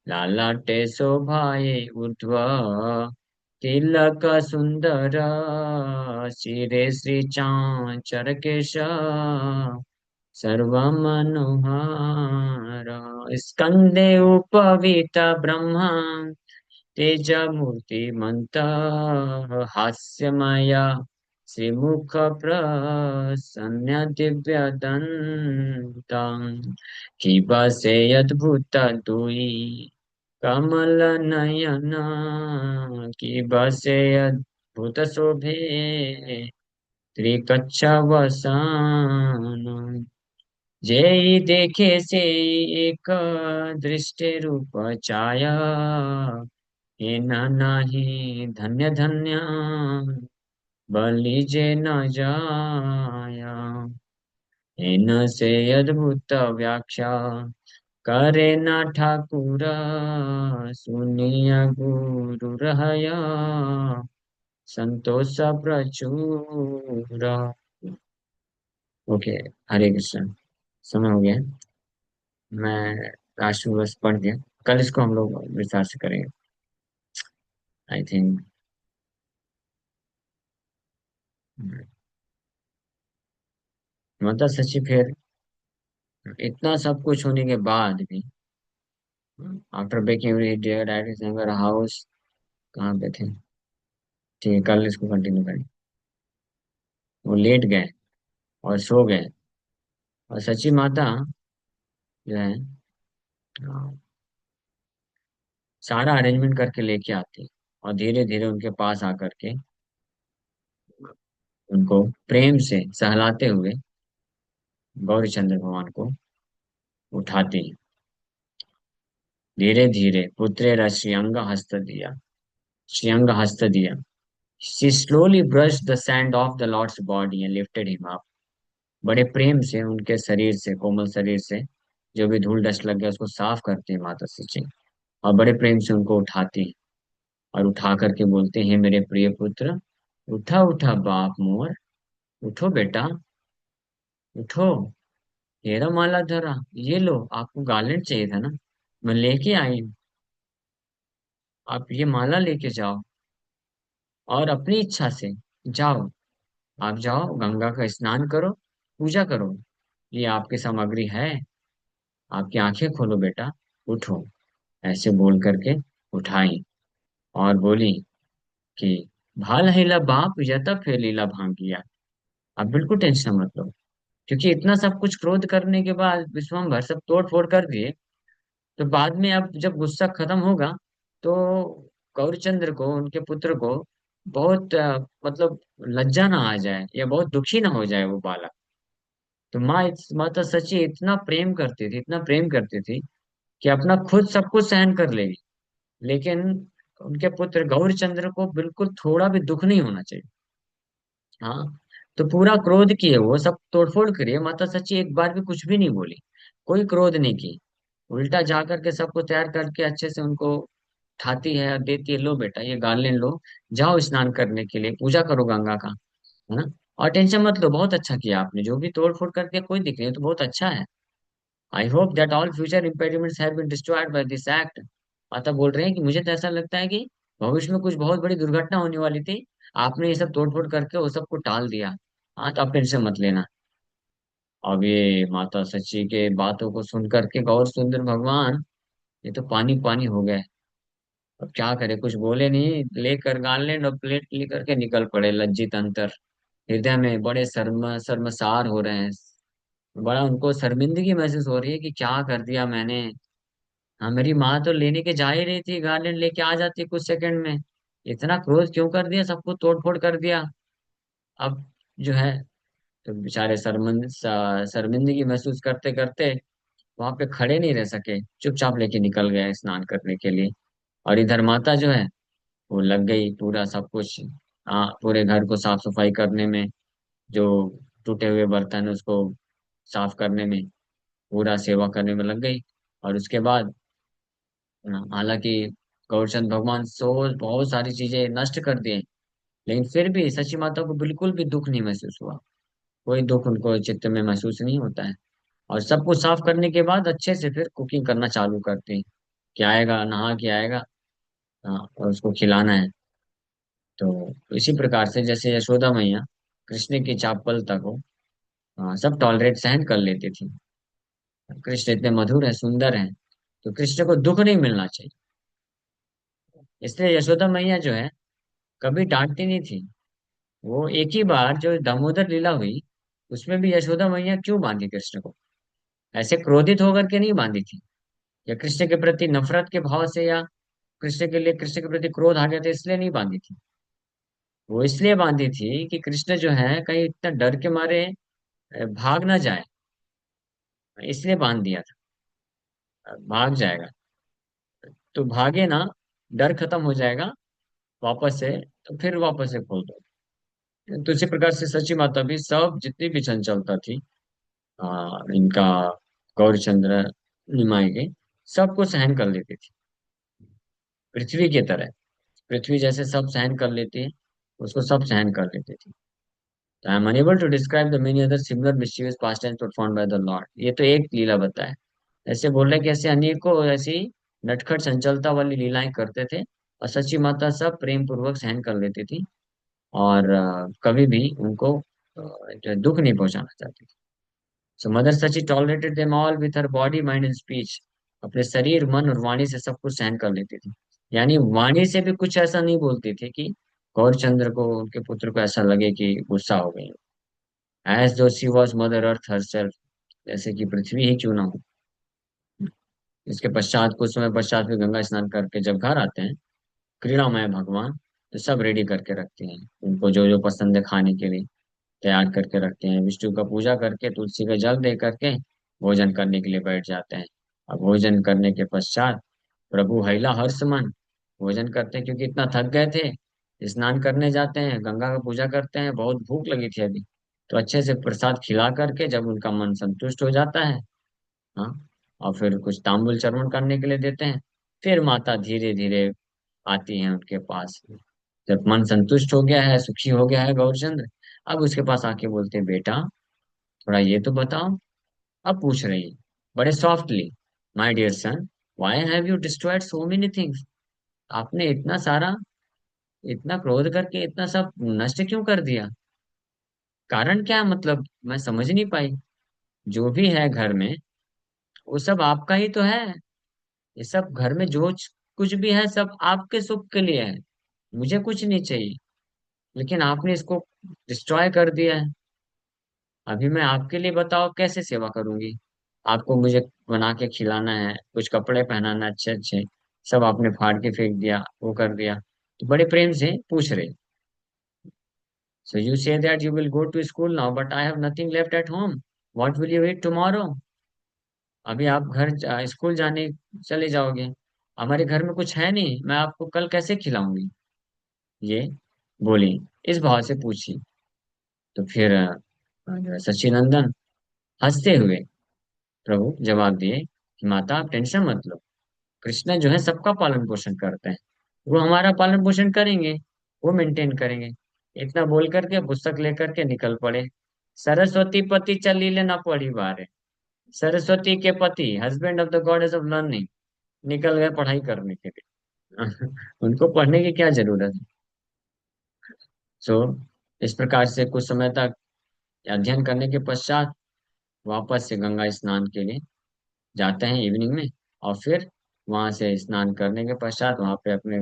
लालाटे शोभाये ऊर्ध्व तिलक सुंदर शिरे श्री चांचर केश सर्व मनोहर स्कंदे उपवीत ब्रह्मा तेज मूर्ति मंत हास्यमय श्रीमुख प्रसन्न दिव्य दंत की बसे अद्भुत दुई कमल नयन की बसे अद्भुत शोभे त्रिकच्छ वसन जेई देखे से एक दृष्टि रूप छाया हे नाही धन्य धन्य बलि जे न जाया इन से अद्भुत व्याख्या करे न ठाकुर सुनिया गुरु रहया संतोष प्रचुर। ओके, हरे कृष्ण। समय हो गया, मैं राष्ट्र बस पढ़ दिया। कल इसको हम लोग विस्तार से करेंगे, आई थिंक। मतलब सच्ची फिर इतना सब कुछ होने के बाद भी after breaking dear at house कहाँ पे थे? ठीक है, कल इसको कंटिन्यू करेंगे। वो लेट गए और सो गए, और सच्ची माता जो है सारा अरेंजमेंट करके लेके आती, और धीरे धीरे उनके पास आकर के उनको प्रेम से सहलाते हुए गौरी चंद्र भगवान को उठाती। धीरे धीरे पुत्रेर श्रियंग हस्त दिया, श्रियंग हस्त दिया। She slowly brushed the sand off the Lord's body and lifted him up. बड़े प्रेम से उनके शरीर से, कोमल शरीर से जो भी धूल डस्ट लग गया उसको साफ करती है माता सची, और बड़े प्रेम से उनको उठाती है, और उठा करके बोलते हैं, मेरे प्रिय पुत्र, उठा उठा बाप मोर, उठो बेटा, उठो। हेरा माला धरा, ये लो, आपको गार्लेंड चाहिए था ना, मैं लेके आई हूँ। आप ये माला लेके जाओ, और अपनी इच्छा से जाओ। आप जाओ, गंगा का स्नान करो, पूजा करो, ये आपकी सामग्री है। आपकी आंखें खोलो बेटा, उठो। ऐसे बोल करके उठाई और बोली कि भाल हिला बाप यतप है लीला भांगिया। आप बिल्कुल टेंशन मत लो, क्योंकि इतना सब कुछ क्रोध करने के बाद विश्वम्भर सब तोड़ फोड़ कर दिए, तो बाद में अब जब गुस्सा खत्म होगा तो गौरचंद्र को, उनके पुत्र को बहुत मतलब लज्जा ना आ जाए या बहुत दुखी ना हो जाए वो बालक। तो माता सची इतना प्रेम करती थी, इतना प्रेम करती थी कि अपना खुद सब कुछ सहन कर लेगी, लेकिन उनके पुत्र गौरचंद्र को बिल्कुल थोड़ा भी दुख नहीं होना चाहिए। हाँ, तो पूरा क्रोध किए, वो सब तोड़फोड़ करिए, माता सची एक बार भी कुछ भी नहीं बोली, कोई क्रोध नहीं की। उल्टा जा करके सबको तैयार करके अच्छे से उनको खाती है और देती है, लो बेटा ये गार्लेंड लो, जाओ स्नान करने के लिए, पूजा करो गंगा का, है ना। और टेंशन मत लो, बहुत अच्छा किया आपने, जो भी तोड़ फोड़ करके कोई दिख रही है तो बहुत अच्छा है। I hope that all future impediments have been destroyed by this act. माता बोल रहे हैं कि मुझे तो ऐसा लगता है कि भविष्य में कुछ बहुत बड़ी दुर्घटना होने वाली थी, आपने ये सब तोड़ फोड़ करके वो सबको टाल दिया। हाँ, तो आप टेंशन मत लेना। अब ये माता सची के बातों को सुन करके गौर सुंदर भगवान ये तो पानी पानी हो गए। अब क्या करे, कुछ बोले नहीं, लेकर गार्लैंड और प्लेट लेकर के निकल पड़े लज्जित अंतर, हृदय में बड़े शर्मसार हो रहे हैं। बड़ा उनको शर्मिंदगी महसूस हो रही है कि क्या कर दिया मैंने। हाँ, मेरी माँ तो लेने के जा ही रही थी, गार्लैंड लेके आ जाती कुछ सेकंड में, इतना क्रोध क्यों कर दिया, सबको तोड़ फोड़ कर दिया। अब जो है, तो बेचारे शर्मिंदगी महसूस करते करते वहां पे खड़े नहीं रह सके, चुपचाप लेके निकल गए स्नान करने के लिए। और इधर माता जो है वो लग गई पूरा सब कुछ, पूरे घर को साफ सफाई करने में, जो टूटे हुए बर्तन उसको साफ करने में, पूरा सेवा करने में लग गई। और उसके बाद हालांकि गौरचंद भगवान बहुत सारी चीजें नष्ट कर दिए, लेकिन फिर भी सची माता को बिल्कुल भी दुख नहीं महसूस हुआ, कोई दुख उनको चित्त में महसूस नहीं होता है। और सब कुछ साफ करने के बाद अच्छे से फिर कुकिंग करना चालू करते हैं कि आएगा नहा के आएगा, और उसको खिलाना है। तो इसी प्रकार से जैसे यशोदा मैया कृष्ण की चापलता को सब टॉलरेट सहन कर लेती थी। कृष्ण इतने मधुर है, सुंदर है, तो कृष्ण को दुख नहीं मिलना चाहिए, इसलिए यशोदा मैया जो है कभी डांटती नहीं थी। वो एक ही बार जो दामोदर लीला हुई, उसमें भी यशोदा मैया क्यों बांधी कृष्ण को, ऐसे क्रोधित होकर के नहीं बांधी थी, या कृष्ण के प्रति नफरत के भाव से, या कृष्ण के प्रति क्रोध आ गया था इसलिए नहीं बांधी थी। वो इसलिए बांधी थी कि कृष्ण जो है कहीं इतना डर के मारे भाग ना जाए, इसलिए बांध दिया था, भाग जाएगा तो भागे ना, डर खत्म हो जाएगा वापस से, तो फिर वापस से खोल दो। तो इसी प्रकार से सची माता भी सब जितनी भी चंचलता थी इनका, गौरचंद्र निमाई के, सबको सहन कर लेती थी, पृथ्वी की तरह, पृथ्वी जैसे सब सहन कर लेती है, उसको सब सहन कर लेती थी। I am unable to describe the many other similar mischievous pastimes performed by the lord. ये तो एक लीला बताए, ऐसे बोल रहे कि ऐसे अनेकों ऐसी नटखट चंचलता वाली लीलाएं करते थे, और सच्ची माता सब प्रेम पूर्वक सहन कर लेती थी, और कभी भी उनको जो है दुख नहीं पहुंचाना चाहती थी। So mother Sachi tolerated them all with her body mind and speech. अपने शरीर मन और वाणी से सब कुछ सहन कर लेती थी, यानी वाणी से भी कुछ ऐसा नहीं बोलती थी कि गौरचंद्र को, उनके पुत्र को ऐसा लगे कि गुस्सा हो गई, एज दो she was mother earth herself, जैसे कि पृथ्वी ही क्यों ना हो। इसके पश्चात कुछ समय पश्चात फिर गंगा स्नान करके जब घर आते हैं क्रीड़ामय भगवान, तो सब रेडी करके रखते हैं, उनको जो जो पसंद है खाने के लिए तैयार करके रखते हैं, विष्णु का पूजा करके तुलसी का जल दे करके भोजन करने के लिए बैठ जाते हैं। अब भोजन करने के पश्चात प्रभु हैला हर्ष मन भोजन करते हैं, क्योंकि इतना थक गए थे, स्नान करने जाते हैं, गंगा का पूजा करते हैं, बहुत भूख लगी थी अभी, तो अच्छे से प्रसाद खिला करके जब उनका मन संतुष्ट हो जाता है, हाँ, और फिर कुछ तांबुल चर्पण करने के लिए देते हैं, फिर माता धीरे धीरे आती हैं उनके पास। जब मन संतुष्ट हो गया है, सुखी हो गया है गौरचंद्र, अब उसके पास आके बोलते हैं, बेटा थोड़ा ये तो बताओ। अब पूछ रही है बड़े softly, my dear son, why have you destroyed so many things. आपने इतना सारा, इतना क्रोध करके इतना सब नष्ट क्यों कर दिया, कारण क्या, मतलब मैं समझ नहीं पाई। जो भी है घर में वो सब आपका ही तो है, ये सब घर में जो कुछ भी है सब आपके सुख के लिए है, मुझे कुछ नहीं चाहिए, लेकिन आपने इसको डिस्ट्रॉय कर दिया है। अभी मैं आपके लिए बताओ कैसे सेवा करूंगी। आपको मुझे बना के खिलाना है, कुछ कपड़े पहनाना अच्छे अच्छे, सब आपने फाड़ के फेंक दिया, वो कर दिया। तो बड़े प्रेम से पूछ रहे, so you say that you will go to school now but I have nothing left at home, what will you eat tomorrow. अभी आप स्कूल जाने चले जाओगे, हमारे घर में कुछ है नहीं, मैं आपको कल कैसे खिलाऊंगी, ये बोली, इस भाव से पूछी। तो फिर जो है सच्चिदानंद हंसते हुए प्रभु जवाब दिए कि माता आप टेंशन मत लो, कृष्ण जो है सबका पालन पोषण करते हैं, वो हमारा पालन पोषण करेंगे, वो मेंटेन करेंगे। इतना बोल करके पुस्तक लेकर के निकल पड़े। सरस्वती पति चलीले न पढ़ी बारे, सरस्वती के पति husband of the goddess of learning निकल गए पढ़ाई करने के लिए। उनको पढ़ने की क्या जरूरत है। सो इस प्रकार से कुछ समय तक अध्ययन करने के पश्चात वापस से गंगा स्नान के लिए जाते हैं इवनिंग में। और फिर वहां से स्नान करने के पश्चात वहां पे अपने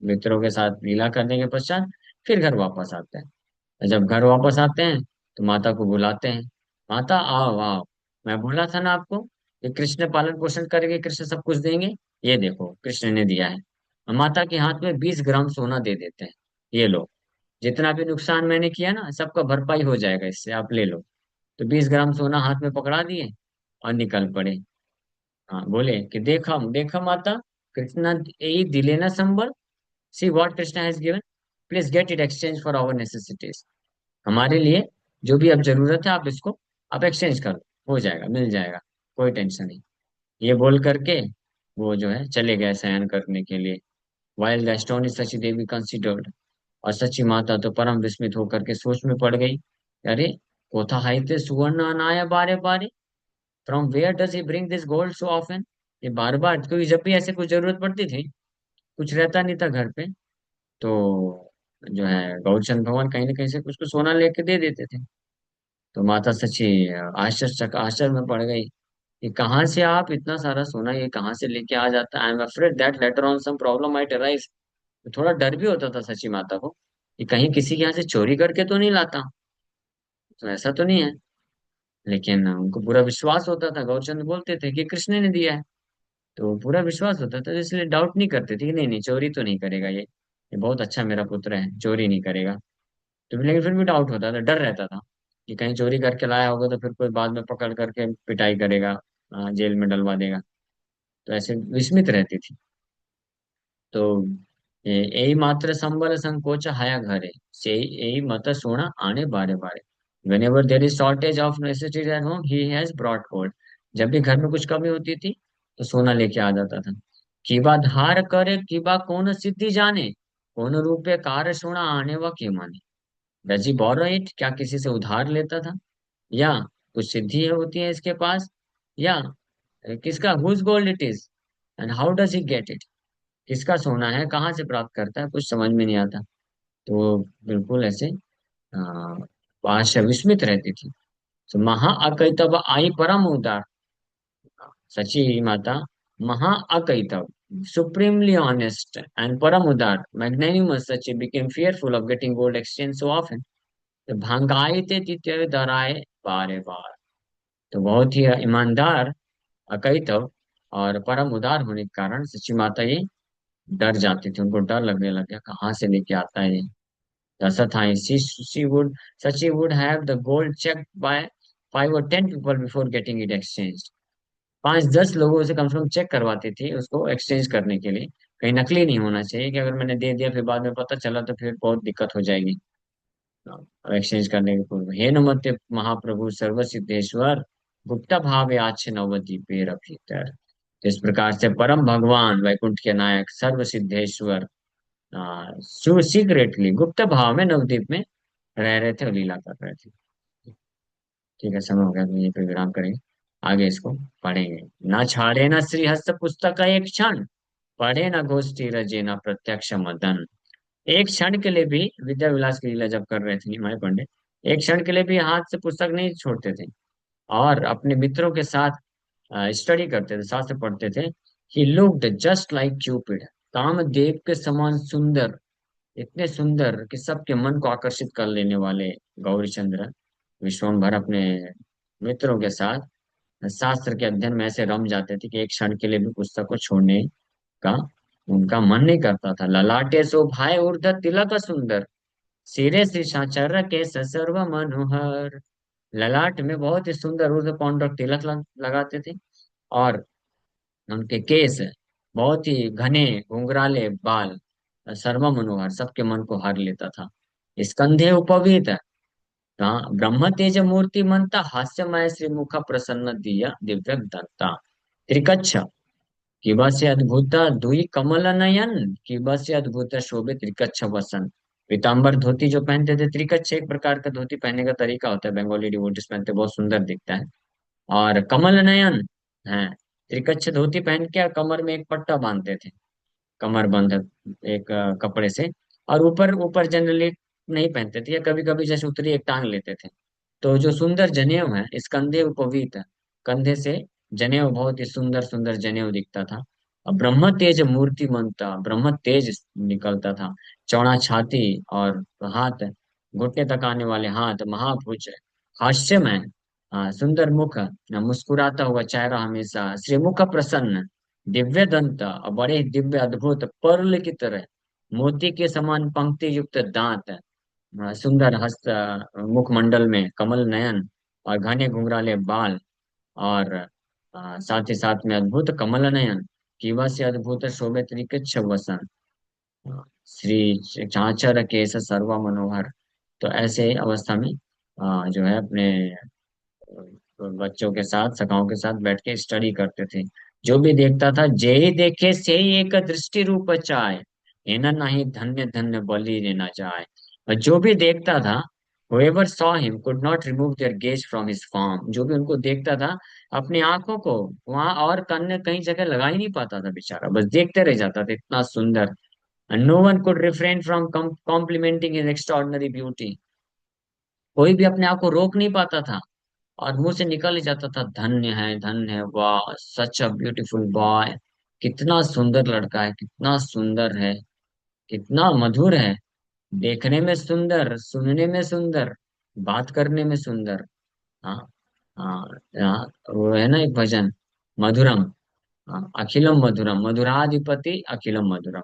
मित्रों के साथ लीला करने के पश्चात फिर घर वापस आते हैं। और जब घर वापस आते हैं तो माता को बुलाते हैं, माता आओ आओ, मैं बोला था ना आपको कि कृष्ण पालन पोषण करेंगे, कृष्ण सब कुछ देंगे, ये देखो कृष्ण ने दिया है। और माता के हाथ में 20 ग्राम सोना दे देते हैं, ये लो, जितना भी नुकसान मैंने किया ना सबका भरपाई हो जाएगा इससे, आप ले लो। तो 20 ग्राम सोना हाथ में पकड़ा दिए और निकल पड़े। हाँ बोले कि देखा देखा माता, कृष्णा यही दिले ना संबल, see what Krishna has given, please get it exchange for our necessities. हमारे लिए जो भी अब जरूरत है आप इसको आप एक्सचेंज कर लो, हो जाएगा, मिल जाएगा, कोई टेंशन नहीं। ये बोल करके वो जो है चले गए शयन करने के लिए। While the stone Sachi Devi considered, और सची माता तो परम विस्मित होकर के सोच में पड़ गई। अरे कोथा हाइते सुवर्ण अनाया बारे बारे, from where does he bring this gold so often. ये बार बार, क्योंकि जब भी ऐसे कुछ जरूरत पड़ती थी, कुछ रहता नहीं था घर पे, तो जो है गौरचंद भगवान कहीं ना कहीं से कुछ कुछ सोना लेके दे देते थे। तो माता सची आश्चर्य में पड़ गई कि कहाँ से आप इतना सारा सोना ये कहाँ से लेके आ जाता है। I am afraid that later on some problem might arise. थोड़ा डर भी होता था सची माता को कि कहीं किसी के यहाँ से चोरी करके तो नहीं लाता, तो ऐसा तो नहीं है। लेकिन उनको पूरा विश्वास होता था, गौरचंद बोलते थे कि कृष्ण ने दिया है, तो पूरा विश्वास होता था, तो इसलिए डाउट नहीं करते थे कि नहीं नहीं चोरी तो नहीं करेगा ये बहुत अच्छा मेरा पुत्र है, चोरी नहीं करेगा। तो लेकिन फिर भी डाउट होता था, डर रहता था कि कहीं चोरी करके लाया होगा तो फिर कोई बाद में पकड़ करके पिटाई करेगा, जेल में डलवा देगा। तो ऐसे विस्मित रहती थी। तो यही मात्र संबल संकोच हाया घरे, से यही मत सोना आने बारे बारे, whenever there is shortage of necessities at home he has brought gold। जब भी घर में कुछ कमी होती थी तो सोना लेके आ जाता था। किबा धार करे किबा कौन सिद्धि जाने, कौन रूपे कार्य सोना आने व के माने। डज ही बोरो इट, क्या किसी से उधार लेता था, या कुछ सिद्धि होती है इसके पास, या किसका whose gold it is and how does he get it, किसका सोना है, कहाँ से प्राप्त करता है, कुछ समझ में नहीं आता। तो वो बिल्कुल ऐसे बादशाह विस्मित रहती थी। तो महा अकैतव आई परम उदार, सची माता महा अकैतव supremely honest and param udar magnanimous Sachi became fearful of getting gold exchange so often। तो भंगाई ते तित्य दराए बारे बार। तो बहुत ही ईमानदार, अकैतव और परम उदार होने के कारण सच्ची माता ये डर जाती थी, उनको डर लगने लग गया कहाँ से लेके आता है ये। ऐसा था, she would Sachi would have the gold checked by 5 or 10 people before getting it exchanged। 5-10 लोगों से कम से कम चेक करवाती थी उसको एक्सचेंज करने के लिए, कहीं नकली नहीं होना चाहिए कि अगर मैंने दे दिया फिर बाद में पता चला तो फिर बहुत दिक्कत हो जाएगी। एक्सचेंज करने के पूर्व हे नमते महाप्रभु सर्व सिद्धेश्वर, गुप्ता भाव आछ नवद्वीपे भीतर। तो इस प्रकार से परम भगवान वैकुंठ के नायक सर्व सिद्धेश्वर सीक्रेटली गुप्त भाव में नवद्वीप में रह रहे थे और लीला कर रहे थे। ठीक है, समय हो गया, तो यहीं पे विराम करेंगे, आगे इसको पढ़ेंगे। ना छाड़े ना श्रीहस्त पुस्तक का एक क्षण, पढ़े ना गोष्ठी रजे ना प्रत्यक्ष मदन। एक क्षण के लिए भी विद्या विलास की लीला जब कर रहे थे निमाई पंडित, एक क्षण के लिए भी हाथ से पुस्तक नहीं छोड़ते थे और अपने मित्रों के साथ स्टडी करते थे, शास्त्र पढ़ते थे। He looked just like cupid, Kamdev के समान सुंदर, इतने सुंदर कि सबके मन को आकर्षित कर लेने वाले गौरीचंद्र विश्वम्भर अपने मित्रों के साथ शास्त्र के अध्ययन में ऐसे रम जाते थे कि एक क्षण के लिए भी पुस्तक को छोड़ने का उनका मन नहीं करता था। ललाटे शोभाए ऊर्ध्व तिलक सुंदर, सिरे शेषाचर्य केश सर्व मनोहर। ललाट में बहुत ही सुंदर ऊर्ध्व पौंड्रक तिलक लगाते थे, और उनके केस बहुत ही घने घुंघराले बाल सर्व मनोहर, सबके मन को हर लेता था। स्कंधे उपवीत, ब्रह्म तेज मूर्ति मनता हास्यमय श्री मुख प्रसन्न दिया दिव्य दत्ता। त्रिकच्छ, किबा से अद्भुत दुई कमल नयन, किबा से अद्भुत शोभित त्रिकच्छ वसन। पीताम्बर धोती जो पहनते थे, त्रिकच्छ एक प्रकार का धोती पहनने का तरीका होता है, बंगाली डिवोटीज पहनते हैं, बहुत सुंदर दिखता है। और कमल नयन है, त्रिकच्छ धोती पहन के कमर में एक पट्टा बांधते थे, कमर बंद एक कपड़े से। और ऊपर ऊपर जनरली नहीं पहनते थे, या कभी कभी जैसे उतरी एक टांग लेते थे। तो जो सुंदर जनेऊ है, इस कंधे उपवीत, कंधे से जनेऊ, बहुत ही सुंदर सुंदर जनेऊ दिखता था। और ब्रह्म तेज मूर्तिमंता, ब्रह्म तेज निकलता था। चौड़ा छाती और हाथ, घुटने तक आने वाले हाथ, महाभुज, हास्यमय, सुंदर मुख, मुस्कुराता हुआ चेहरा हमेशा, श्रीमुख प्रसन्न, दिव्य दंत, और बड़े दिव्य अद्भुत पर्ल की तरह, मोती के समान पंक्ति युक्त दांत, सुंदर हस्त, मुखमंडल में कमल नयन, और घने घुंघराले बाल, और साथ ही साथ में अद्भुत कमल नयन, जीवा से अद्भुत शोभित त्रिकच्छ वसन, श्री चाचर केस सर्व मनोहर। तो ऐसे अवस्था में जो है अपने बच्चों के साथ, सखाओं के साथ बैठ के स्टडी करते थे। जो भी देखता था, जेहि देखे से ही एक दृष्टि रूप चाय, एना नहीं धन्य धन्य बलि लेना जाए। और जो भी देखता था, whoever saw him could not remove their gaze from his form, जो भी उनको देखता था, अपनी आंखों को वहां और कन्ने कहीं जगह लगा ही नहीं पाता था बेचारा, बस देखते रह जाता था, इतना सुंदर। And no one could refrain from complimenting his extraordinary beauty, कोई भी अपने आप को रोक नहीं पाता था, और मुंह से निकल ही जाता था, धन्य है, वाह सच अ ब्यूटीफुल बॉय, कितना सुंदर लड़का है, कितना सुंदर है, कितना मधुर है, देखने में सुंदर, सुनने में सुंदर, बात करने में सुंदर। हाँ, हाँ, हाँ, वो है ना एक भजन, मधुरम, हाँ, अखिलम मधुरम, मधुराधिपति अखिलम मधुरम।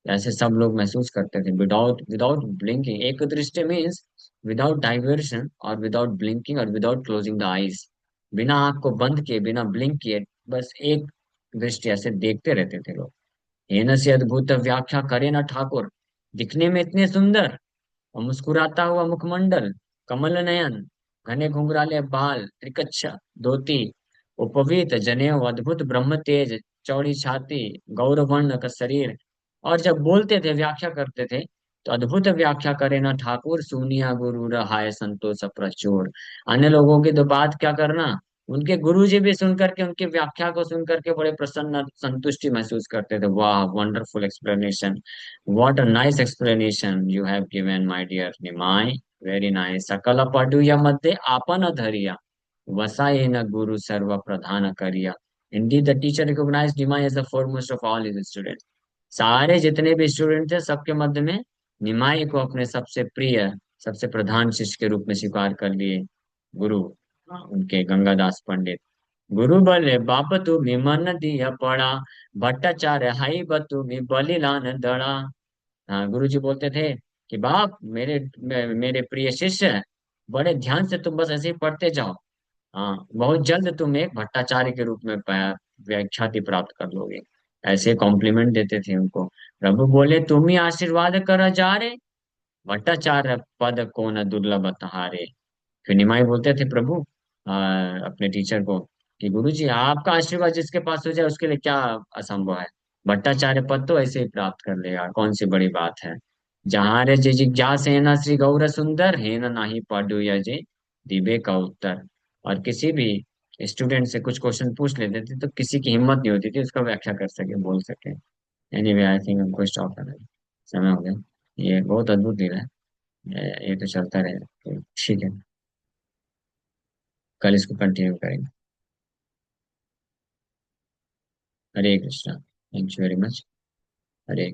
ऐसे सब लोग महसूस करते थे, विदाउट विदाउट ब्लिंकिंग, एक दृष्टि मीन्स विदाउट डाइवर्शन, और विदाउट ब्लिंकिंग, और विदाउट क्लोजिंग द आईज, बिना आंख को बंद किए, बिना ब्लिंक किए, बस एक दृष्टि ऐसे देखते रहते थे लोग। हेन से अद्भुत व्याख्या करे ना ठाकुर, दिखने में इतने सुंदर, और मुस्कुराता हुआ मुखमंडल, कमल नयन, घने घुंघराले बाल, त्रिकच्छ धोती, उपवीत जनेऊ, अद्भुत ब्रह्म तेज, चौड़ी छाती, गौरवर्ण का शरीर। और जब बोलते थे, व्याख्या करते थे, तो अद्भुत व्याख्या करे ना ठाकुर, सुनिया गुरु रहाय संतोष प्रचुर। अन्य लोगों की तो बात क्या करना, उनके गुरु जी भी सुन करके, उनकी व्याख्या को सुन करके बड़े प्रसन्न संतुष्टि महसूस करते थे। वाह, wonderful explanation, what a nice explanation you have given, my dear Nimai. Very nice. सकल पडुया मध्ये आपण धरिया, वसायेन गुरु सर्व प्रधान करिया. Indeed, the teacher recognized Nimai as the foremost of all his students. सारे जितने भी स्टूडेंट थे, सबके मध्य में निमाई को अपने सबसे प्रिय, सबसे प्रधान शिष्य के रूप में स्वीकार कर लिए गुरु, उनके गंगादास पंडित। गुरु बले बाप तुम्ही मन दिया पड़ा, भट्टाचार्य हाई बतुमी बलिलान दड़ा। हाँ, गुरु जी बोलते थे कि बाप, मेरे प्रिय शिष्य, बड़े ध्यान से तुम बस ऐसे ही पढ़ते जाओ, हाँ, बहुत जल्द तुम एक भट्टाचार्य के रूप में व्याख्याति प्राप्त कर लोगे। ऐसे कॉम्प्लीमेंट देते थे उनको। प्रभु बोले, तुम ही आशीर्वाद कर जा रे, भट्टाचार्य पद को न दुर्लभ तहारे। फिर निमाई बोलते थे प्रभु, अपने टीचर को, कि गुरु जी आपका आशीर्वाद जिसके पास हो जाए उसके लिए क्या असंभव है, भट्टाचार्य पद तो ऐसे ही प्राप्त कर लेगा, कौन सी बड़ी बात है। जहाँ रे जे जिज्ञास है ना श्री गौर सुंदर है ना, नाही पढ़ू जे दिबे का उत्तर। और किसी भी स्टूडेंट से कुछ क्वेश्चन पूछ लेते थे, तो किसी की हिम्मत नहीं होती थी उसका व्याख्या कर सके, बोल सके। एनीवे, आई थिंक हमको स्टॉप करना है, समय हो गया। ये बहुत अद्भुत लीला है, ये तो चलता रहेगा, तो ठीक है, कल इसको कंटिन्यू करेंगे। Hare Krishna, thank you very much. Hare Krishna.